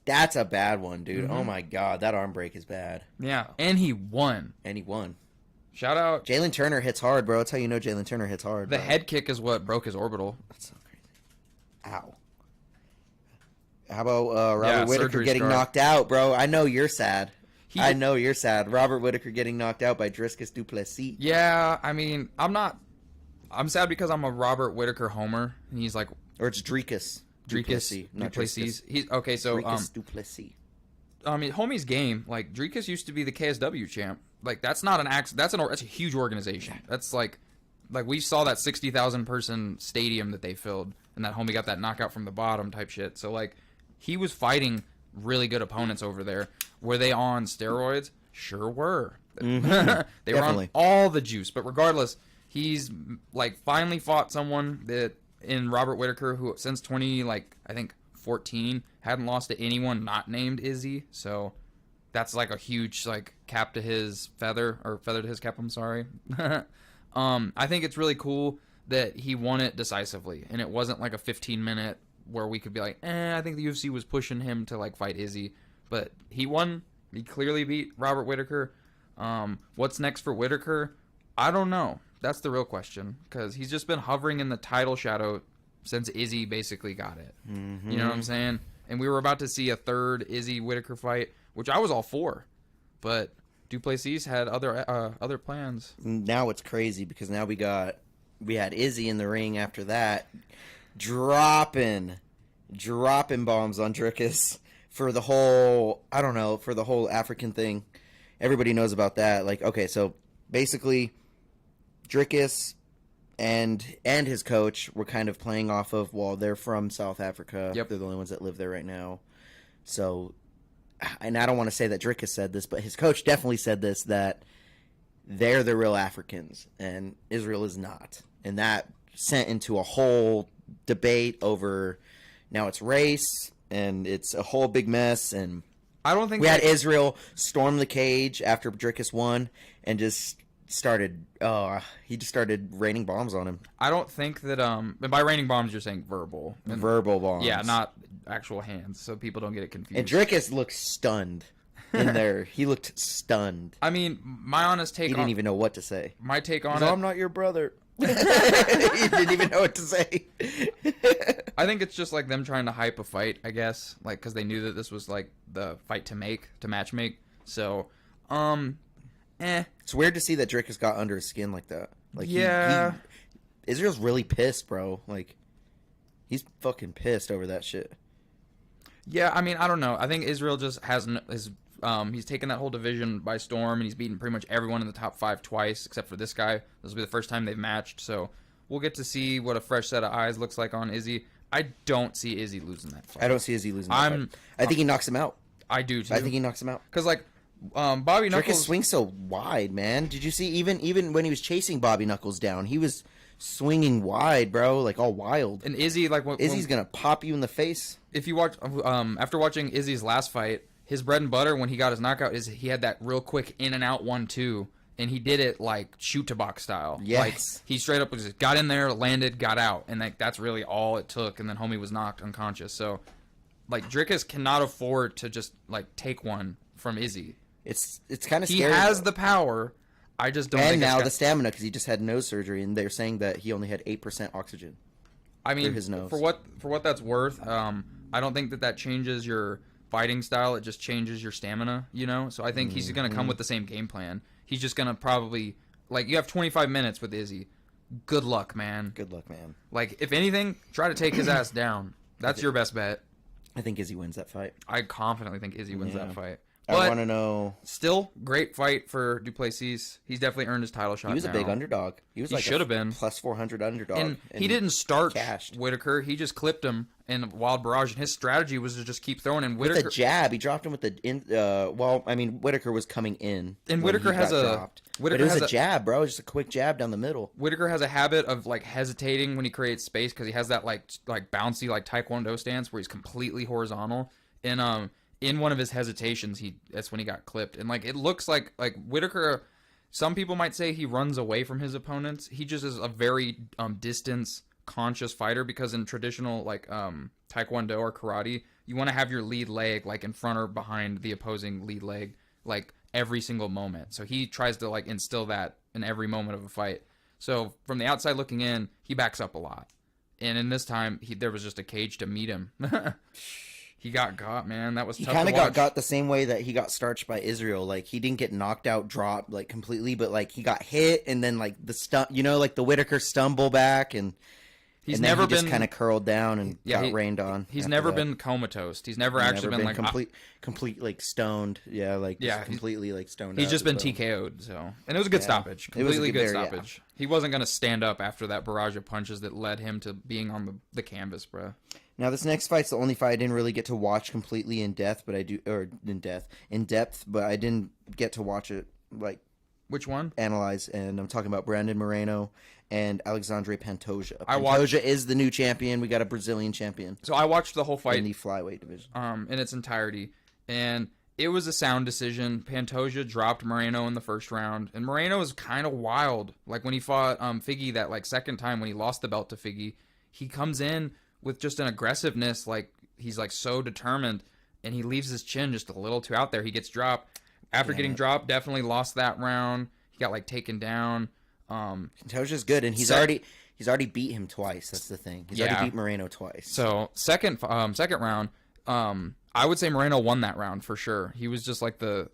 That's a bad one, dude. Mm-hmm. Oh my god, that arm break is bad. Yeah, and he won. And he won. Shout out. Jalen Turner hits hard, bro. That's how you know Jalen Turner hits hard. The bro. head kick is what broke his orbital. That's so crazy. Ow. How about Robert Yeah, Whitaker surgery getting scar. knocked out, bro? I know you're sad. He- I know you're sad. Robert Whitaker getting knocked out by Driscus Duplessis. Yeah, I mean, I'm sad because I'm a Robert Whitaker homer. And he's like Or it's Driscus Duplessis. Not Duplessis. Driscus. He's okay. So Driscus Duplessis. I mean, homie's game. Like Driscus used to be the KSW champ. Like that's not an that's a huge organization. That's like we saw that 60,000 person stadium that they filled. and that homie got that knockout from the bottom type shit. So, like, he was fighting really good opponents over there. Were they on steroids? Sure were. They were on all the juice. But regardless, he's, like, finally fought someone that in Robert Whittaker who since 14 hadn't lost to anyone not named Izzy. So that's, like, a huge, like, cap to his feather, or feather to his cap, I'm sorry. I think it's really cool that he won it decisively, and it wasn't like a 15-minute where we could be like, I think the UFC was pushing him to, like, fight Izzy. But he won. He clearly beat Robert Whittaker. What's next for Whittaker? I don't know. That's the real question, because he's just been hovering in the title shadow since Izzy basically got it. You know what I'm saying? And we were about to see a third Izzy-Whittaker fight, which I was all for. But Duplessis had other plans. Now it's crazy because now we had Izzy in the ring after that, dropping bombs on Dricus for the whole African thing. Everybody knows about that. Like, okay, so basically Dricus and his coach were kind of playing off of, well, they're from South Africa. Yep. They're the only ones that live there right now. So, and I don't want to say that Dricus said this, but his coach definitely said this, that they're the real Africans and Israel is not. And that sent into a whole debate over, now it's race, and it's a whole big mess. And I don't think we had Israel storm the cage after Dricus won and just started raining bombs on him. I don't think that and by raining bombs you're saying verbal bombs. Yeah, not actual hands, so people don't get it confused. And Dricus looked stunned in there. He looked stunned. I mean, my honest take, he didn't even know what to say. My take on it, I'm not your brother. He didn't even know what to say. I think it's just like them trying to hype a fight, I guess, like, because they knew that this was like the fight to match make. So it's weird to see that Dricus got under his skin like that. Like, yeah, Israel's really pissed, bro. Like, he's fucking pissed over that shit. Yeah, I mean, I don't know. I think Israel just he's taken that whole division by storm, and he's beaten pretty much everyone in the top 5 twice, except for this guy. This will be the first time they've matched, so we'll get to see what a fresh set of eyes looks like on Izzy. I don't see Izzy losing that fight. I don't see Izzy losing that fight. I think he knocks him out. I do, too. I think he knocks him out. Because, like, Bobby Knuckles... Dricus swings so wide, man. Did you see, even when he was chasing Bobby Knuckles down, he was swinging wide, bro, like all wild. And Izzy, like... Izzy's going to pop you in the face. If you watch... after watching Izzy's last fight, his bread and butter when he got his knockout is he had that real quick in and out 1-2, and he did it like shoot to box style. Yes. Like, he straight up just got in there, landed, got out, and like that's really all it took. And then homie was knocked unconscious. So, like, Dricus cannot afford to just like take one from Izzy. It's kind of he scary. He has the power. I just don't. And think now the stamina, because he just had nose surgery, and they're saying that he only had 8% oxygen. I mean, through his nose. For what that's worth, I don't think that changes your fighting style. It just changes your stamina, you know? So I think he's going to come with the same game plan. He's just going to probably... Like, you have 25 minutes with Izzy. Good luck, man. Good luck, man. Like, if anything, try to take his ass down. That's your best bet. I think Izzy wins that fight. I confidently think Izzy wins that fight. I want to know... Still, great fight for Duplessis. He's definitely earned his title shot. He was a big underdog. He was like should have been plus 400 underdog. And he didn't start cashed. Whittaker. He just clipped him in wild barrage, and his strategy was to just keep throwing. And Whittaker, with a jab, he dropped him with the well, I mean, Whittaker was coming in, and Whittaker has but it was a jab, bro. Just a quick jab down the middle. Whittaker has a habit of like hesitating when he creates space because he has that like bouncy like Taekwondo stance where he's completely horizontal. And in one of his hesitations, that's when he got clipped. And like it looks like Whittaker. Some people might say he runs away from his opponents. He just is a very distance conscious fighter, because in traditional like Taekwondo or karate, you want to have your lead leg like in front or behind the opposing lead leg like every single moment. So he tries to like instill that in every moment of a fight. So from the outside looking in, he backs up a lot. And in this time, there was just a cage to meet him. He got, man. That was tough to watch. He kind of got the same way that he got starched by Israel. Like, he didn't get knocked out, dropped, like, completely, but, like, he got hit, and then, like, the like, the Whittaker stumble back, and and never then he been just kind of curled down and got rained on. He's after never that. been comatose. He's never actually been like complete like stoned. Yeah, like Yeah, completely like stoned. He's out just been as well. TKO'd. So, and it was a good stoppage. It was a Completely good very- stoppage. He wasn't gonna stand up after that barrage of punches that led him to being on the canvas, bro. Now this next fight's the only fight I didn't really get to watch completely in depth, but I didn't get to watch it like Which one? analyze. And I'm talking about Brandon Moreno and Alexandre Pantoja. I watched- Pantoja is the new champion. We got a Brazilian champion So I watched the whole in fight the flyweight division. in its entirety, and it was a sound decision. Pantoja dropped Moreno in the first round, and Moreno was kind of wild. Like when he fought Figgy that like second time when he lost the belt to Figgy, he comes in with just an aggressiveness, like he's like so determined, and he leaves his chin just a little too out there. He gets dropped. After getting dropped, definitely lost that round. He got like taken down. Pantoja's good, and he's already beat him twice. That's the thing. He's already beat Moreno twice. So second round, I would say Moreno won that round for sure. He was just like the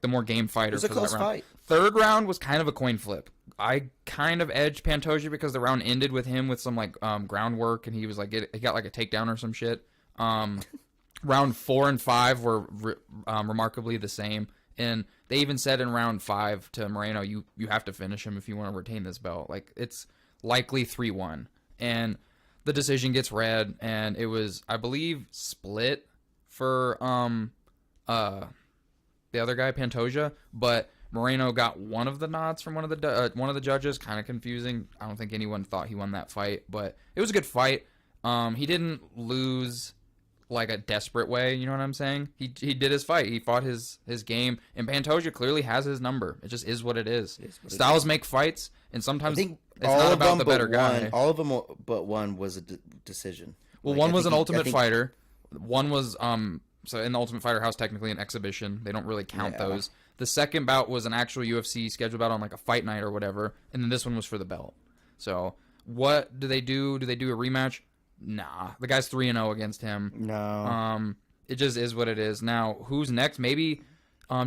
more game fighter. It was a for close that round. fight. Third round was kind of a coin flip. I kind of edged Pantoja because the round ended with him with some like groundwork, and he was like he got like a takedown or some shit. Round 4 and 5 were remarkably the same. And they even said in round 5 to Moreno, you have to finish him if you want to retain this belt. Like, it's likely 3-1. And the decision gets read, and it was, I believe, split for the other guy, Pantoja. But Moreno got one of the nods from one of the judges. Kind of confusing. I don't think anyone thought he won that fight. But it was a good fight. He didn't lose like a desperate way, you know what I'm saying? He did his fight. He fought his game, and Pantoja clearly has his number. It just is what it is. Styles make fights, and sometimes I think it's all not of about them the but better one, guy. all of them but one was a decision. Well, Like, one I was think an he- Ultimate I think- Fighter. One was so in the Ultimate Fighter House, technically an exhibition. They don't really count Yeah. those. The second bout was an actual UFC scheduled bout on like a fight night or whatever, and then this one was for the belt. So what do they do? Do they do a rematch? Nah, the guy's 3-0 against him. No. It just is what it is. Now, who's next? Maybe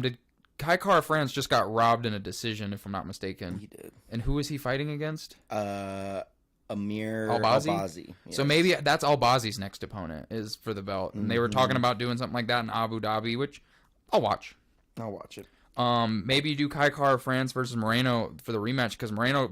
did Kai Kara France just got robbed in a decision, if I'm not mistaken. He did. And who is he fighting against? Amir Albazi? Albazi. So yes. maybe that's Albazi's next opponent is for the belt. And they were talking about doing something like that in Abu Dhabi, which I'll watch. I'll watch it. Maybe you do Kai Kara France versus Moreno for the rematch because Moreno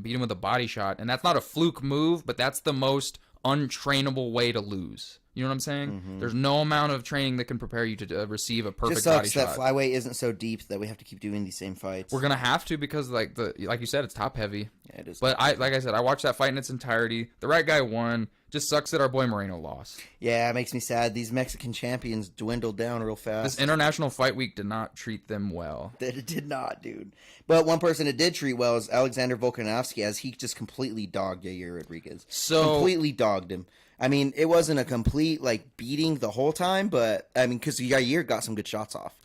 beat him with a body shot. And that's not a fluke move, but that's the most untrainable way to lose. You know what I'm saying? There's no amount of training that can prepare you to receive a perfect Just body sucks that shot. flyweight isn't so deep that we have to keep doing these same fights. We're gonna have to because like you said, it's top heavy. Yeah, it is. But like I said, I watched that fight in its entirety. The right guy won. Just sucks that our boy Moreno lost. Yeah, it makes me sad. These Mexican champions dwindled down real fast. This International Fight Week did not treat them well. That it did not, dude. But one person it did treat well is Alexander Volkanovski, as he just completely dogged Yair Rodriguez. So completely dogged him. I mean, it wasn't a complete like beating the whole time, but I mean, because Yair got some good shots off.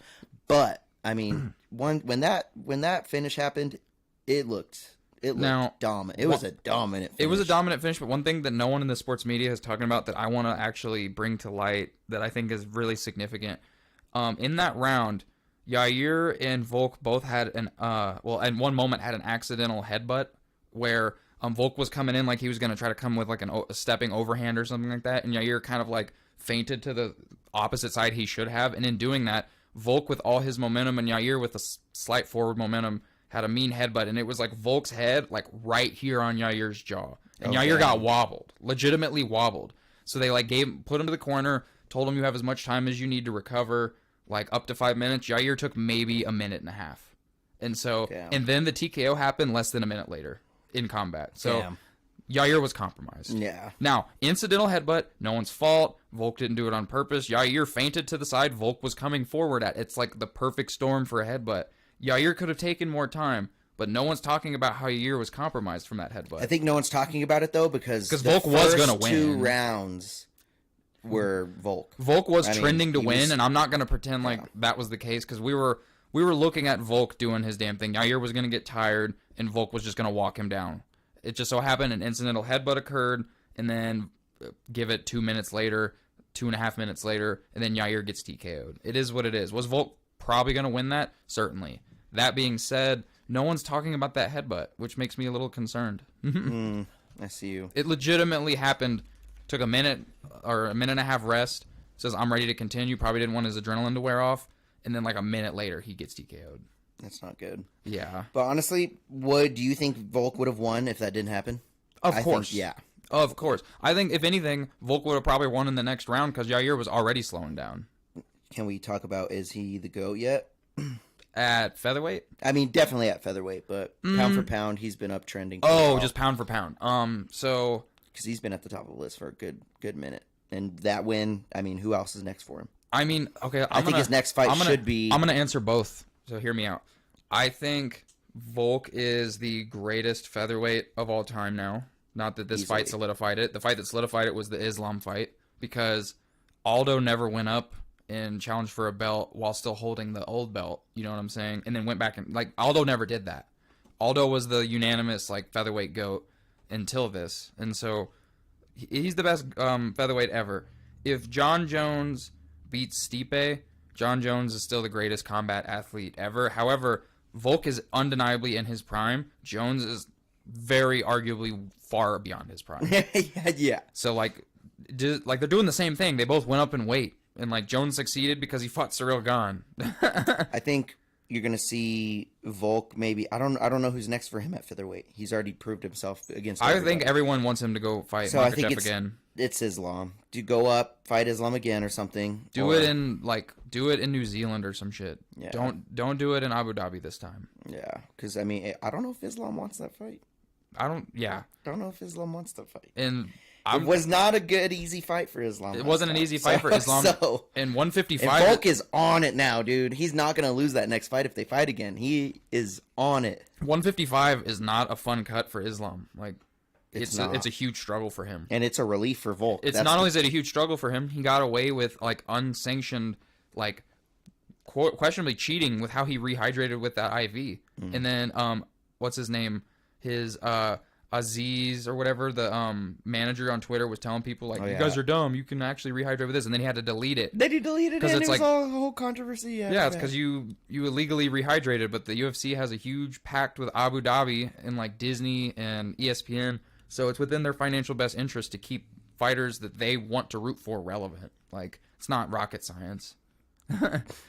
But I mean, when that finish happened, it looked dominant. It was a dominant. It was a finish. dominant finish, but one thing that no one in the sports media is talking about that I want to actually bring to light that I think is really significant. In that round, Yair and Volk both had in one moment had an accidental headbutt where Volk was coming in like he was going to try to come with like a stepping overhand or something like that, and Yair kind of like feinted to the opposite side he should have, and in doing that, Volk with all his momentum and Yair with a slight forward momentum had a mean headbutt, and it was like Volk's head like right here on Yair's jaw, and Yair got wobbled, legitimately wobbled. So they like put him to the corner, told him you have as much time as you need to recover, like up to 5 minutes. Yair took maybe a minute and a half, and so and then the TKO happened less than a minute later in combat. So Yair was compromised. Yeah. Now, incidental headbutt, no one's fault. Volk didn't do it on purpose. Yair feinted to the side. Volk was coming forward it's like the perfect storm for a headbutt. Yair could have taken more time, but no one's talking about how Yair was compromised from that headbutt. I think no one's talking about it though because Volk was gonna win. 2 rounds were Volk. Volk was trending to he win, was- and I'm not going to pretend like that was the case because we were looking at Volk doing his damn thing. Yair was going to get tired, and Volk was just going to walk him down. It just so happened an incidental headbutt occurred, and then give it 2 minutes later, 2.5 minutes later, and then Yair gets TKO'd. It is what it is. Was Volk probably going to win that? Certainly. That being said, no one's talking about that headbutt, which makes me a little concerned. I see you. It legitimately happened. Took a minute or a minute and a half rest. Says, I'm ready to continue. Probably didn't want his adrenaline to wear off. And then like a minute later, he gets TKO'd. That's not good. Yeah. But honestly, do you think Volk would have won if that didn't happen? Of I course. think, yeah. Of course. I think, if anything, Volk would have probably won in the next round because Yair was already slowing down. Can we talk about, is he the GOAT yet? At featherweight? I mean, definitely at featherweight, but pound for pound, he's been uptrending. Just pound for pound. So... Because he's been at the top of the list for a good minute. And that win, I mean, who else is next for him? I mean, okay. I think his next fight should be... I'm going to answer both, so hear me out. I think Volk is the greatest featherweight of all time now. Not that this fight solidified it. The fight that solidified it was the Islam fight, because Aldo never went up and challenged for a belt while still holding the old belt, you know what I'm saying? And then went back and, like, Aldo never did that. Aldo was the unanimous, like, featherweight GOAT until this. And so he's the best featherweight ever. If John Jones beats Stipe, John Jones is still the greatest combat athlete ever. However, Volk is undeniably in his prime. Jones is very arguably far beyond his prime. Yeah. So like they're doing the same thing. They both went up in weight, and like Jones succeeded because he fought Cyril Gane. I think you're gonna see Volk maybe. I don't know who's next for him at featherweight. He's already proved himself against. I think everyone wants him to go fight So I think Makhachev again. It's Islam. Do go up, fight Islam again or something. Do it in New Zealand or some shit. Yeah. Don't do it in Abu Dhabi this time. Yeah, because I mean, I don't know if Islam wants that fight. I don't know if Islam wants that fight. And it was not a good, easy fight for Islam. It wasn't an easy fight for Islam. So, and 155. And Volk is on it now, dude. He's not going to lose that next fight if they fight again. He is on it. 155 is not a fun cut for Islam. Like, It's a huge struggle for him. And it's a relief for Volk. It's not only is it a huge struggle for him, he got away with like unsanctioned, like questionably cheating with how he rehydrated with that IV. And then what's his name? His Aziz or whatever, the manager on Twitter was telling people like, you guys are dumb. You can actually rehydrate with this, and then he had to delete it. They deleted it, and it was all a whole controversy. Yeah, it's because you illegally rehydrated, but the UFC has a huge pact with Abu Dhabi and like Disney and ESPN, so it's within their financial best interest to keep fighters that they want to root for relevant. Like, it's not rocket science.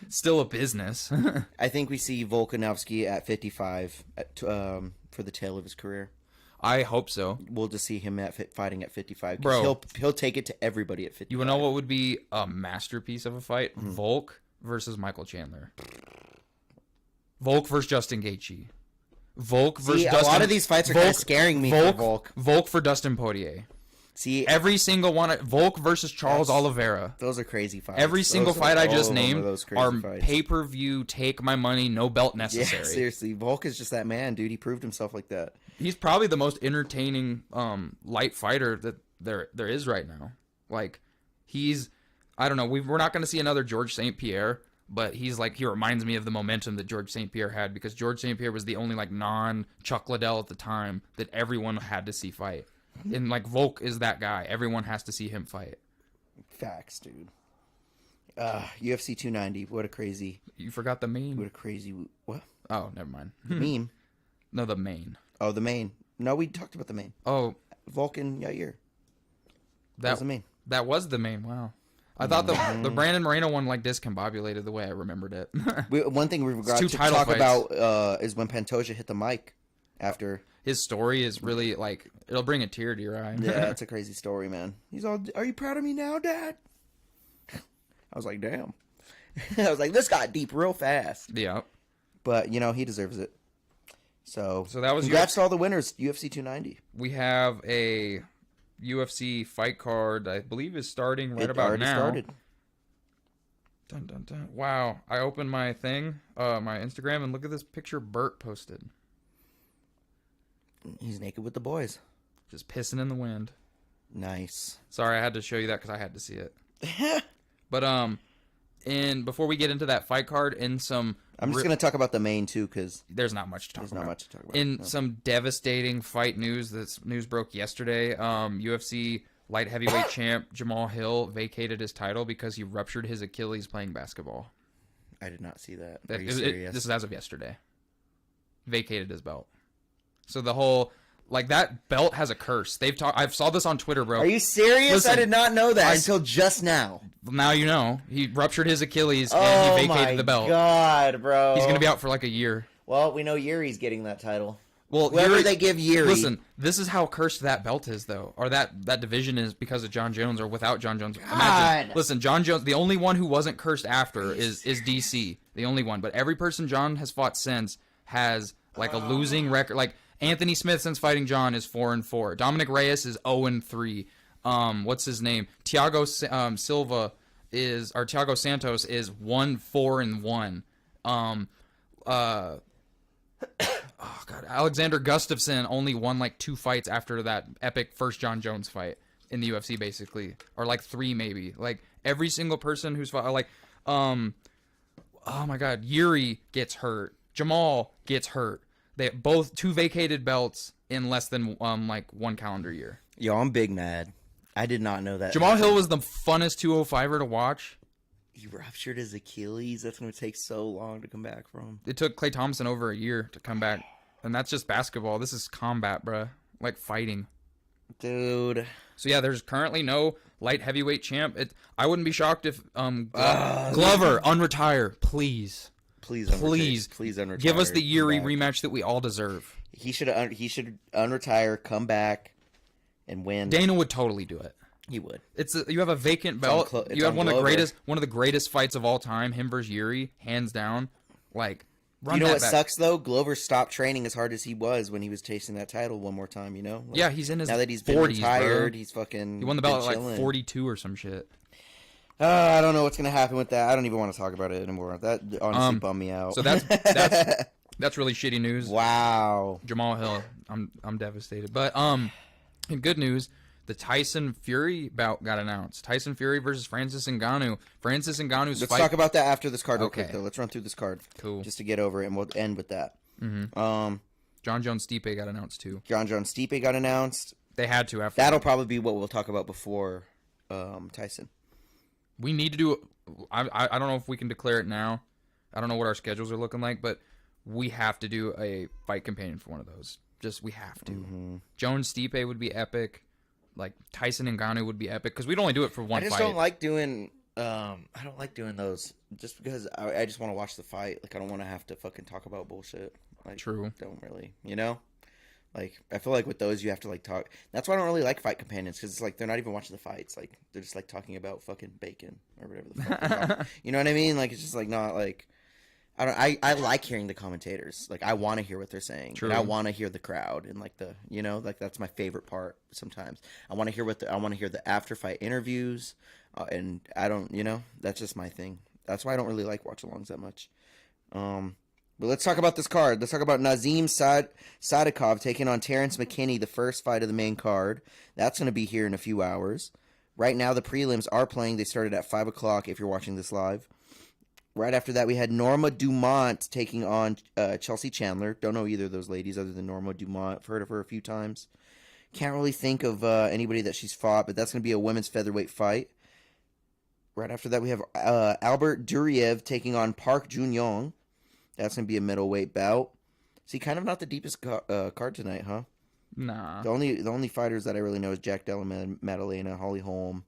Still a business. I think we see Volkanovski at 55 for the tail of his career. I hope so. We'll just see him fighting at 55. Bro, he'll take it to everybody at 55. You know what would be a masterpiece of a fight? Volk versus Michael Chandler. Volk versus Justin Gaethje. Volk versus Dustin. A lot of these fights are kind of scaring me for Volk. Volk for Dustin Poirier. See, every single one. Volk versus Charles Oliveira. Those are crazy fights. Every single fight I just named are fights. Pay-per-view, take my money, no belt necessary. Yeah, seriously. Volk is just that man, dude. He proved himself like that. He's probably the most entertaining light fighter that there is right now. Like, I don't know. We're not going to see another George St. Pierre, but he reminds me of the momentum that George St. Pierre had, because George St. Pierre was the only like non-Chuck Liddell at the time that everyone had to see fight. And like Volk is that guy. Everyone has to see him fight. Facts, dude. UFC 290. What a crazy. You forgot the main. What a crazy. What? Oh, never mind. The meme. No, the main. Oh, the main. No, we talked about the main. Oh, Volk and Yair. That was the main. That was the main. Wow. I thought the Brandon Moreno one like discombobulated the way I remembered it. One thing we forgot to talk about is when Pantoja hit the mic after. His story is really like, it'll bring a tear to your eye. Yeah, it's a crazy story, man. He's all, "Are you proud of me now, Dad?" I was like, damn. I was like, this got deep real fast. Yeah. But, he deserves it. So that was congrats to all the winners, UFC 290. We have a UFC fight card, I believe is starting right about now. It already started. Dun, dun, dun. Wow. I opened my thing, my Instagram, and look at this picture Bert posted. He's naked with the boys. Just pissing in the wind. Nice. Sorry, I had to show you that because I had to see it. But, and before we get into that fight card, I'm just going to talk about the main, too, because there's not much to talk about. There's not much to talk about. In some devastating fight news, this news broke yesterday, UFC light heavyweight champ Jamal Hill vacated his title because he ruptured his Achilles playing basketball. I did not see that. Are you serious? This is as of yesterday. Vacated his belt. So the whole Like, that belt has a curse. I saw this on Twitter, bro. Are you serious? Listen, I did not know that until just now. Now you know. He ruptured his Achilles and he vacated the belt. Oh my god, bro. He's going to be out for like a year. Well, we know Yuri's getting that title. Well, whoever they give Yuri. Listen, this is how cursed that belt is, though. Or that division is because of John Jones or without John Jones. Imagine. Listen, John Jones, the only one who wasn't cursed after is DC. The only one. But every person John has fought since has like a losing record. Like Anthony Smith, since fighting John, is 4-4. Dominic Reyes is 0-3. What's his name? Thiago Santos is 1-4-1. Oh god, Alexander Gustafsson only won like 2 fights after that epic first John Jones fight in the UFC, basically, or like 3 maybe. Like every single person who's fought, like, oh my god, Yuri gets hurt, Jamal gets hurt. They both 2 vacated belts in less than like 1 calendar year. Yo, I'm big mad. I did not know that. Jamal Hill was the funnest 205er to watch. He ruptured his Achilles. That's going to take so long to come back from. It took Klay Thompson over a year to come back. And that's just basketball. This is combat, bruh. Like fighting. Dude. So yeah, there's currently no light heavyweight champ. I wouldn't be shocked if Glover, unretire, please. Please unretire. Give us the Yuri rematch that we all deserve. He should unretire, come back, and win. Dana would totally do it. He would. You have a vacant belt. You have one of the greatest fights of all time, him versus Yuri, hands down. Like, run you know that what back. sucks though? Glover stopped training as hard as he was when he was chasing that title one more time. You know? Like, yeah, he's in his now that he's 40s, been retired. bro. He's fucking. He won the belt at like 42 or some shit. I don't know what's gonna happen with that. I don't even want to talk about it anymore. That honestly bummed me out. So that's really shitty news. Wow. Jamal Hill, I'm devastated. But in good news, the Tyson Fury bout got announced. Tyson Fury versus Francis Ngannou. Francis Ngannou's Let's fight. talk about that after this card real Okay. quick, though. Let's run through this card. Cool. Just to get over it, and we'll end with that. Mm-hmm. John Jones Stipe got announced too. John Jones Stipe got announced. They had to after. That'll probably be what we'll talk about before Tyson. We need to do. I don't know if we can declare it now. I don't know what our schedules are looking like, but we have to do a fight companion for one of those. Just we have to. Mm-hmm. Jones Stipe would be epic. Like Tyson and Ngannou would be epic because we'd only do it for one fight. I just don't like doing. I don't like doing those just because I just want to watch the fight. Like I don't want to have to fucking talk about bullshit. Like, True. Don't really, Like I feel like with those you have to like talk. That's why I don't really like fight companions because it's like they're not even watching the fights. Like they're just like talking about fucking bacon or whatever the fuck. They're talking. You know what I mean? Like it's just like not like. I like hearing the commentators. Like I want to hear what they're saying. True. And I want to hear the crowd and like the like that's my favorite part. Sometimes I want to hear the after fight interviews, and I don't that's just my thing. That's why I don't really like watch-alongs that much. But let's talk about this card. Let's talk about Nazim Sadikov taking on Terrence McKinney, the first fight of the main card. That's going to be here in a few hours. Right now the prelims are playing. They started at 5 o'clock if you're watching this live. Right after that, we had Norma Dumont taking on Chelsea Chandler. Don't know either of those ladies other than Norma Dumont. I've heard of her a few times. Can't really think of anybody that she's fought, but that's going to be a women's featherweight fight. Right after that, we have Albert Duriev taking on Park Jun-yong. That's going to be a middleweight bout. See, kind of not the deepest card tonight, huh? Nah. The only fighters that I really know is Jack Della Maddalena, Holly Holm,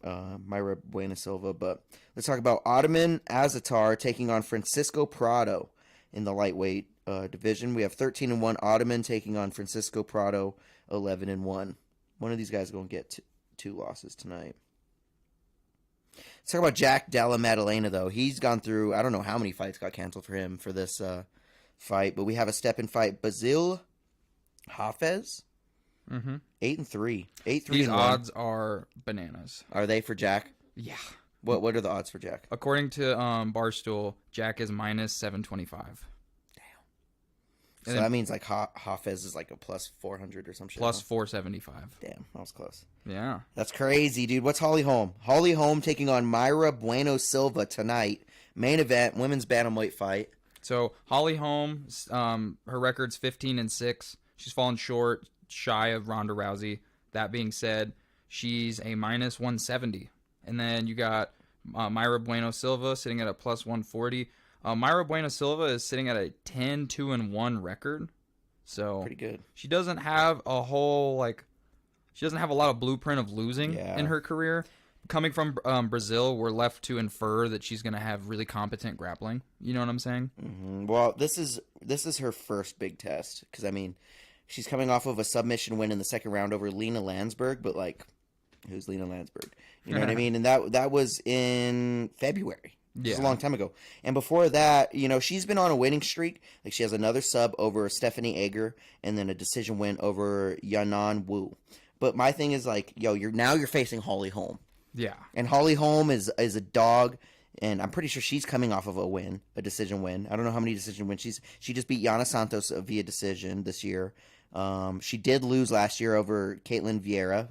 Mayra Buena Silva. But let's talk about Ottoman Azatar taking on Francisco Prado in the lightweight division. We have 13-1 Ottoman taking on Francisco Prado, 11-1. One of these guys is going to get 2 losses tonight. Let's talk about Jack Della Maddalena, though. He's gone through, I don't know how many fights got canceled for him for this fight, but we have a step-in fight. Basil Hafez, 8-3. 8-3. These odds are bananas. Are they for Jack? Yeah. What are the odds for Jack? According to Barstool, Jack is minus 725. So that means like Hafez is like a plus 400 or some shit. Plus 475. Damn, that was close. Yeah. That's crazy, dude. What's Holly Holm? Holly Holm taking on Mayra Bueno Silva tonight. Main event, women's bantamweight fight. So Holly Holm, her record's 15-6. She's fallen shy of Ronda Rousey. That being said, she's a minus 170. And then you got Mayra Bueno Silva sitting at a plus 140. Mayra Bueno Silva is sitting at a 10-2-1 record. So Pretty good. she doesn't have a whole she doesn't have a lot of blueprint of losing in her career. Coming from Brazil, we're left to infer that she's going to have really competent grappling. You know what I'm saying? Mm-hmm. Well, this is her first big test because I mean, she's coming off of a submission win in the second round over Lena Landsberg, but like, who's Lena Landsberg? You know what I mean? And that was in February. It was a long time ago. And before that, you know, she's been on a winning streak. Like she has another sub over Stephanie Ager and then a decision win over Yanan Wu. But my thing is like, yo, you're facing Holly Holm. Yeah. And Holly Holm is a dog, and I'm pretty sure she's coming off of a decision win. I don't know how many decision wins. She just beat Yana Santos via decision this year. She did lose last year over Caitlin Vieira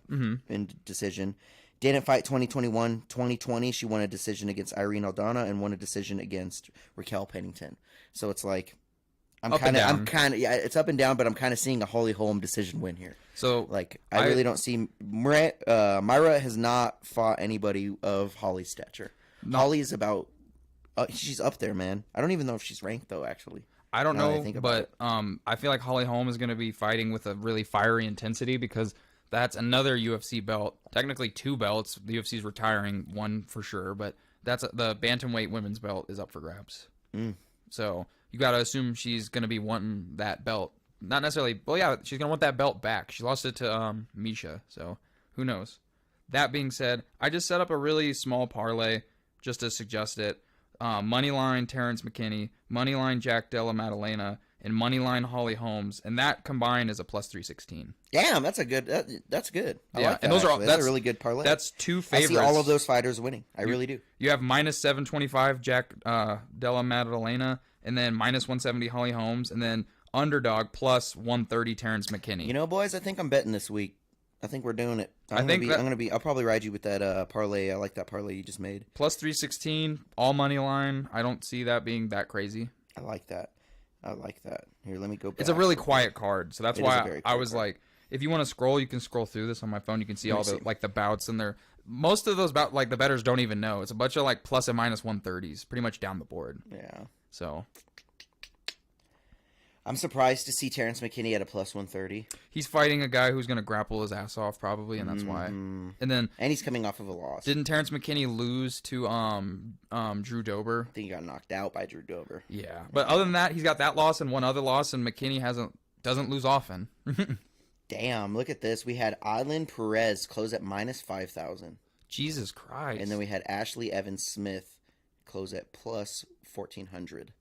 in decision. Didn't fight 2021. 2020, she won a decision against Irene Aldana and won a decision against Raquel Pennington. So it's like, it's up and down, but I'm kind of seeing a Holly Holm decision win here. So like, I really don't see Myra has not fought anybody of Holly's stature. Holly is about, she's up there, man. I don't even know if she's ranked though. Actually, I don't know, but I feel like Holly Holm is going to be fighting with a really fiery intensity because that's another UFC belt. Technically, 2 belts. The UFC's retiring one for sure, but that's the bantamweight women's belt is up for grabs. So you got to assume she's going to be wanting that belt. Not necessarily. Well, yeah, she's going to want that belt back. She lost it to Misha, so who knows? That being said, I just set up a really small parlay just to suggest it. Moneyline Terrence McKinney, Moneyline Jack Della Maddalena, and Moneyline Holly Holmes, and that combined is a plus 316. Damn, that's a good. That's good. I like that, and those are all, that's a really good parlay. That's 2 favorites. I see all of those fighters winning. I really do. You have minus 725 Jack Della Maddalena, and then minus 170 Holly Holmes, and then underdog plus 130 Terrence McKinney. You know, boys, I think I'm betting this week. I think we're doing it. I'll probably ride you with that parlay. I like that parlay you just made. Plus 316, all money line. I don't see that being that crazy. I like that. Here, let me go back. It's a really quiet card, so that's why I was like, if you want to scroll, you can scroll through this on my phone. You can see all the bouts, and most of those bouts, like the bettors don't even know. It's a bunch of like plus and minus 130s, pretty much down the board. Yeah. So I'm surprised to see Terrence McKinney at a plus 130. He's fighting a guy who's going to grapple his ass off probably, and that's why. And he's coming off of a loss. Didn't Terrence McKinney lose to Drew Dober? I think he got knocked out by Drew Dober. Yeah, but other than that, he's got that loss and one other loss, and McKinney doesn't lose often. Damn, look at this. We had Adlin Perez close at minus 5,000. Jesus Christ. And then we had Ashley Evans Smith close at plus 1,400.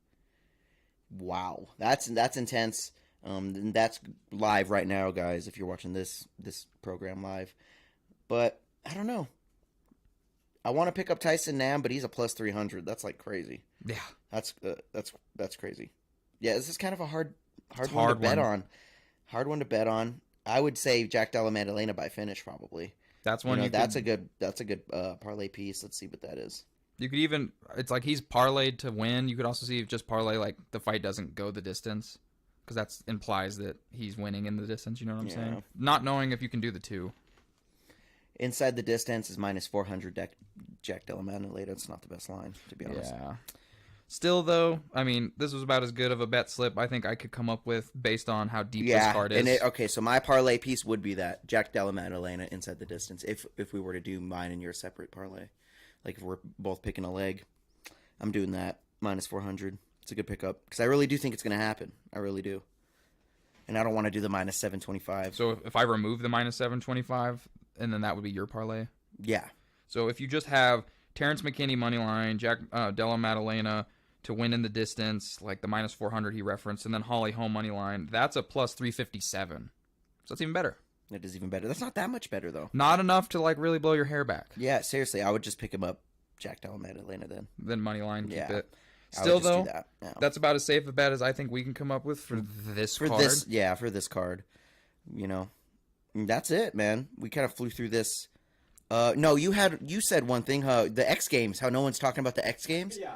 Wow, that's intense. And that's live right now, guys. If you're watching this program live, but I don't know. I want to pick up Tyson Nam, but he's a plus 300. That's like crazy. Yeah, that's crazy. Yeah, this is kind of a hard one to bet on. Hard one to bet on. I would say Jack Della Maddalena by finish probably. That's one. That's a good parlay piece. Let's see what that is. You could even, it's like he's parlayed to win. You could also see if just parlay like the fight doesn't go the distance, because that implies that he's winning in the distance. You know what I'm saying? Not knowing if you can do the 2. Inside the distance is minus 400 Jack Della Maddalena. It's not the best line, to be honest. Yeah. Still, though, I mean, this was about as good of a bet slip I think I could come up with based on how deep this card is. Okay, so my parlay piece would be that Jack Della Maddalena inside the distance. If we were to do mine and your separate parlay. Like if we're both picking a leg, I'm doing that minus 400. It's a good pickup because I really do think it's going to happen. I really do, and I don't want to do the minus 725. So if I remove the minus 725, and then that would be your parlay. Yeah. So if you just have Terrence McKinney money line, Jack Della Maddalena to win in the distance, like the minus 400 he referenced, and then Holly Holm money line, that's a plus 357. So that's even better. It is even better. That's not that much better, though. Not enough to, like, really blow your hair back. Yeah, seriously. I would just pick him up, Jack Della Maddalena, then. Then moneyline, keep it. Still, though, that's about as safe a bet as I think we can come up with for this card. For this card. You know, and that's it, man. We kind of flew through this. No, you said one thing, the X Games, how no one's talking about the X Games? Yeah.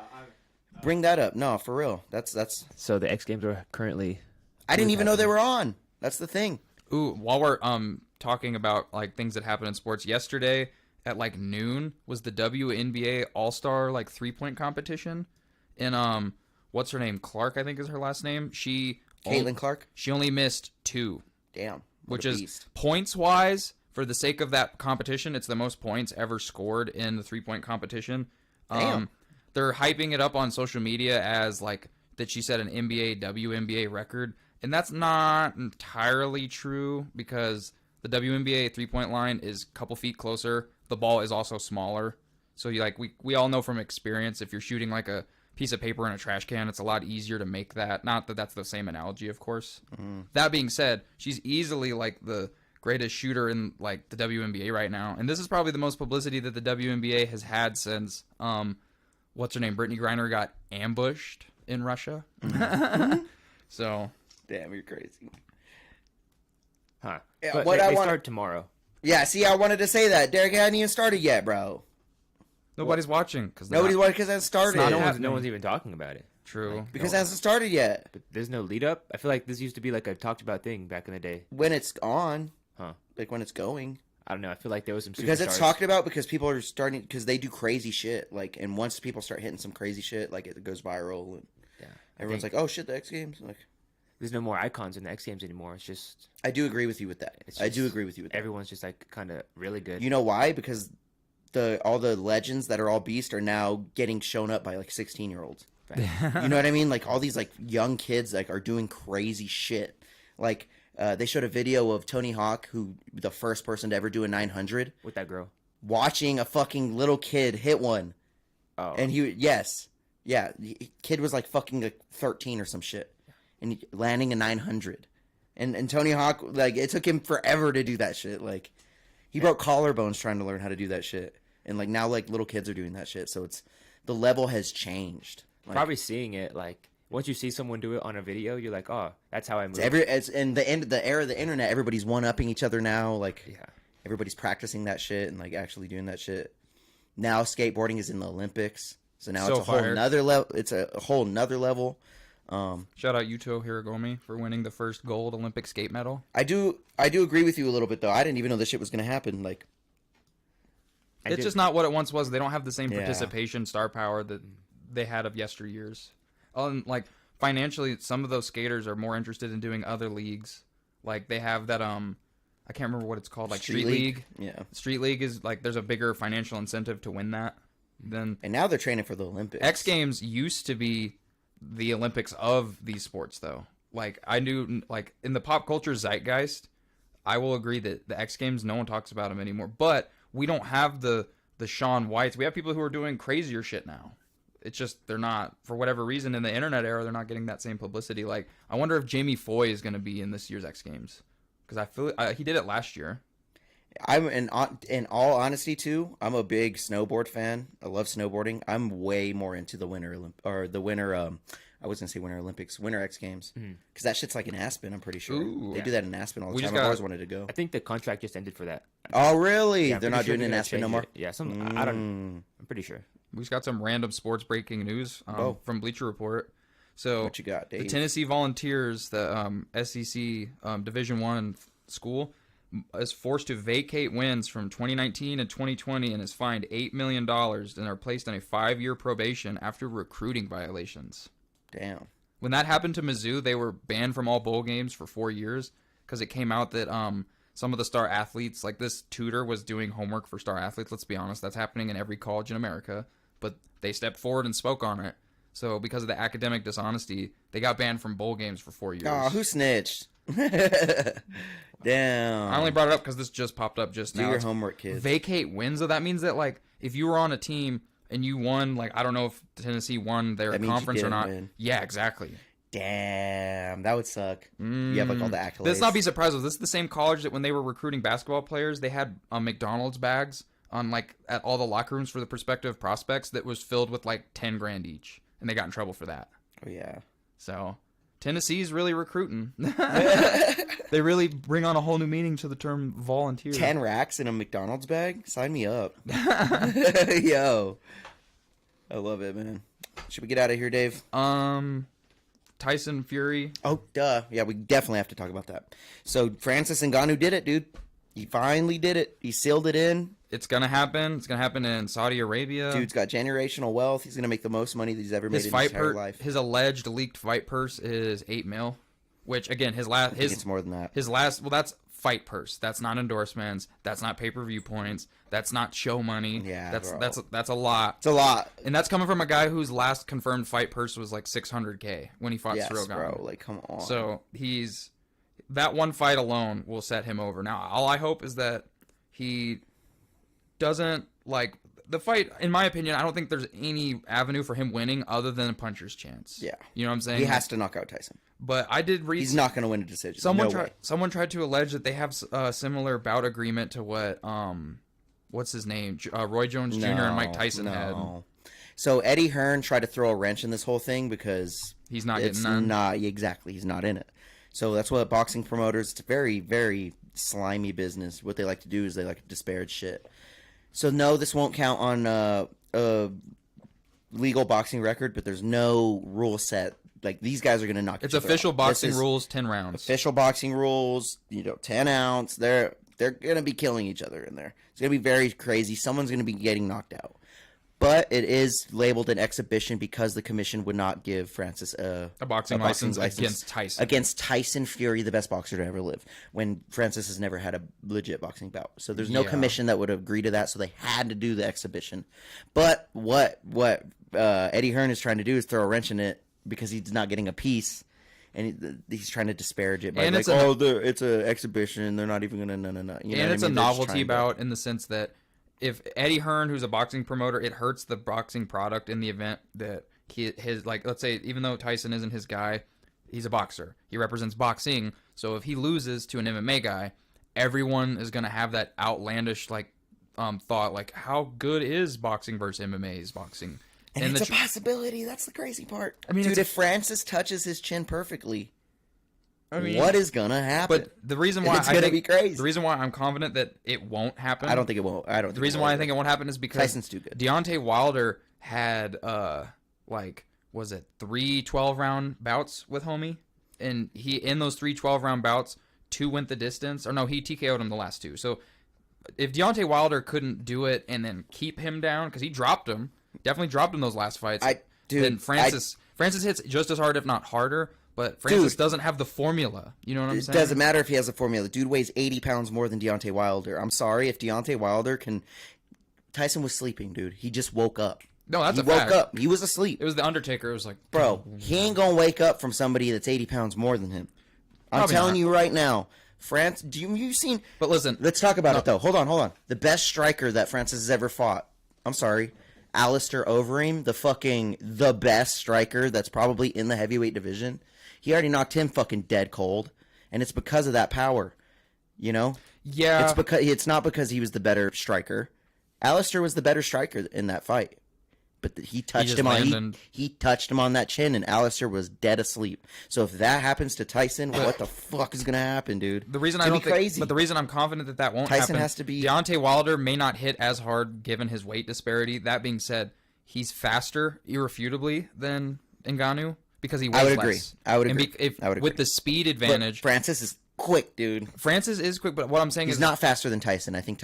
Bring that up. No, for real. That's. So the X Games are currently... I didn't even know they were on. That's the thing. Ooh, while we're talking about like things that happen in sports, yesterday at like noon was the WNBA All-Star like 3-point competition, and what's her name? Clark, I think is her last name. She Caitlin Clark? She only missed 2. Damn. Which is points-wise, for the sake of that competition, it's the most points ever scored in the 3-point competition. Damn. They're hyping it up on social media as like that she set an NBA, WNBA record, and that's not entirely true because the WNBA 3-point line is a couple feet closer. The ball is also smaller. So we all know from experience, if you're shooting like a piece of paper in a trash can, it's a lot easier to make that. Not that that's the same analogy, of course. That being said, she's easily like the greatest shooter in like the WNBA right now. And this is probably the most publicity that the WNBA has had since what's her name? Brittany Griner got ambushed in Russia. So damn, you're crazy. Huh. Yeah, But what they, I they want- start tomorrow. Yeah, see, I wanted to say that. Deryk hadn't even started yet, bro. nobody's watching because Nobody's watching because it hasn't started. No happening. one's, no one's even talking about it. True. Because it hasn't started yet. But there's no lead up. I feel like this used to be like a talked about thing back in the day. When it's on, Huh. like when it's going. I don't know. I feel like there was some Because it's superstars. talked about because people are starting, because they do crazy shit. Like, and once people start hitting some crazy shit, like it goes viral. And Yeah. everyone's think- like, oh shit, the X Games. Like, There's no more icons in the X Games anymore. It's just I do agree with you with that. It's I do just agree with you with that. everyone's just like kind of really good. You know why? Because all the legends that are all beast are now getting shown up by like 16-year-olds. You know what I mean? Like all these like young kids like are doing crazy shit. Like they showed a video of Tony Hawk, who the first person to ever do a 900, With that girl. watching a fucking little kid hit one. Oh. And kid was like fucking like 13 or some shit, and landing a 900. And Tony Hawk, like, it took him forever to do that shit. Like, he broke collarbones trying to learn how to do that shit. And like now, like little kids are doing that shit. So the level has changed. Like, Probably seeing it like once you see someone do it on a video, you're like, oh, that's how I move. it's in the era of the internet. Everybody's one upping each other now. Like, Yeah. everybody's practicing that shit and like actually doing that shit. Now skateboarding is in the Olympics, so now So it's a whole fire. nother level. It's a whole nother level. Shout out Yuto Hirogomi for winning the first gold Olympic skate medal. I do agree with you a little bit though. I didn't even know this shit was gonna happen. Like, It's just not what it once was. They don't have the same Yeah. participation, star power that they had of yesteryears. Like financially, some of those skaters are more interested in doing other leagues. Like they have that I can't remember what it's called, like Street League. Yeah. Street League is like there's a bigger financial incentive to win that than And now they're training for the Olympics. X Games used to be the Olympics of these sports, though. Like I knew, like in the pop culture zeitgeist, I will agree that the X Games, no one talks about them anymore. But we don't have the Shaun Whites. We have people who are doing crazier shit now. It's just they're not, for whatever reason, in the internet era, they're not getting that same publicity. Like I wonder if Jamie Foy is going to be in this year's X Games because I feel he did it last year. I'm in all honesty too. I'm a big snowboard fan. I love snowboarding. I'm way more into the winter I was gonna say Winter Olympics, Winter X Games, because that shit's like in Aspen. I'm pretty sure Ooh. they do that in Aspen all the We time. just I've got- always wanted to go. I think the contract just ended for that. Oh really? Yeah, I'm They're pretty not sure doing it in they're gonna Aspen no change more. it. Yeah, I don't. I'm pretty sure. We just got some random sports breaking news Oh. from Bleacher Report. So What you got, Dave? the Tennessee Volunteers, the SEC Division I school, is forced to vacate wins from 2019 and 2020 and is fined $8 million and are placed on a 5-year probation after recruiting violations. Damn. When that happened to Mizzou, they were banned from all bowl games for 4 years because it came out that some of the star athletes, like this tutor was doing homework for star athletes. Let's be honest, that's happening in every college in America. But they stepped forward and spoke on it. So because of the academic dishonesty, they got banned from bowl games for 4 years. Oh, who snitched? Damn. I only brought it up because this just popped up just Do now. your It's homework, kids. Vacate wins, so that means that like if you were on a team and you won, like I don't know if Tennessee won their That means you conference or didn't not. win. Yeah, exactly. Damn, that would suck. You have like all the accolades. Let's not be surprised. This is the same college that when they were recruiting basketball players, they had McDonald's bags on like at all the locker rooms for the prospective prospects that was filled with like 10 grand each, and they got in trouble for that. Oh yeah. So Tennessee's really recruiting. They really bring on a whole new meaning to the term volunteer. 10 racks in a McDonald's bag? Sign me up. Yo. I love it, man. Should we get out of here, Dave? Tyson Fury. Oh, duh. Yeah, we definitely have to talk about that. So, Francis Ngannou did it, dude. He finally did it. He sealed it in. It's gonna happen. It's gonna happen in Saudi Arabia. Dude's got generational wealth. He's going to make the most money that he's ever made his in his fight entire life. his alleged leaked fight purse is $8 million. which again I think it's more than that. well, that's fight purse. That's not endorsements. That's not pay-per-view points. That's not show money. Yeah, that's a lot. It's a lot. And that's coming from a guy whose last confirmed fight purse was like $600K when he fought Cyril Gane. Bro, like come on. So that one fight alone will set him over. Now, all I hope is that he doesn't like the fight. In my opinion, I don't think there's any avenue for him winning other than a puncher's chance. Yeah, you know what I'm saying. He has to knock out Tyson. But I did read he's not going to win a decision. Someone tried to allege that they have a similar bout agreement to what what's his name, Roy Jones Jr. and Mike Tyson had. So Eddie Hearn tried to throw a wrench in this whole thing because he's not getting none. He's not in it. So that's what boxing promoters. It's a very, very slimy business. What they like to do is they like to disparage shit. So no, this won't count on a legal boxing record, but there's no rule set. Like, these guys are going to knock each It's other official out. boxing rules, 10 rounds. Official boxing rules, 10 ounce. They're going to be killing each other in there. It's going to be very crazy. Someone's going to be getting knocked out. But it is labeled an exhibition because the commission would not give Francis a boxing license against Tyson. Against Tyson Fury, the best boxer to ever live, when Francis has never had a legit boxing bout. So there's no commission that would agree to that, so they had to do the exhibition. But what Eddie Hearn is trying to do is throw a wrench in it because he's not getting a piece, and he's trying to disparage it by and it's an exhibition, they're not even going to no. You know and it's a They're just novelty trying bout in the sense that if Eddie Hearn, who's a boxing promoter, it hurts the boxing product in the event that his let's say, even though Tyson isn't his guy, he's a boxer. He represents boxing. So if he loses to an MMA guy, everyone is going to have that outlandish thought, like, how good is boxing versus MMA's boxing? And it's a possibility. That's the crazy part. I mean, dude, if Francis touches his chin perfectly, what is gonna happen? But the reason why it's gonna be crazy. The reason why I'm confident that it won't happen. I don't think it won't. The reason why I think it won't happen is because Tyson's too good. Deontay Wilder had was it 3 12-round bouts with homie, and he in those 3 12-round bouts, 2 went the distance, or no, he TKO'd him the last 2. So if Deontay Wilder couldn't do it and then keep him down, because he definitely dropped him those last fights. Then Francis hits just as hard, if not harder. But Francis doesn't have the formula. You know what I'm saying? It doesn't matter if he has a formula. Dude weighs 80 pounds more than Deontay Wilder. I'm sorry, if Deontay Wilder can... Tyson was sleeping, dude. He just woke up. No, that's a fact. He woke up. He was asleep. It was the Undertaker. It was like... Bro, he ain't gonna wake up from somebody that's 80 pounds more than him. I'm telling you right now. You seen... But listen... Let's talk about it, though. Hold on. The best striker that Francis has ever fought. I'm sorry. Alistair Overeem, the best striker that's probably in the heavyweight division. He already knocked him fucking dead cold, and it's because of that power, Yeah. It's not because he was the better striker. Alistair was the better striker in that fight, but he touched him on that chin, and Alistair was dead asleep. So if that happens to Tyson, what the fuck is gonna happen, dude? The reason the reason I'm confident that won't Tyson happen. Has to be. Deontay Wilder may not hit as hard given his weight disparity. That being said, he's faster irrefutably than Ngannou. Because he weighs less. I would agree. With the speed advantage. But Francis is quick, dude. Francis is quick, but what I'm saying is... He's not faster than Tyson. I think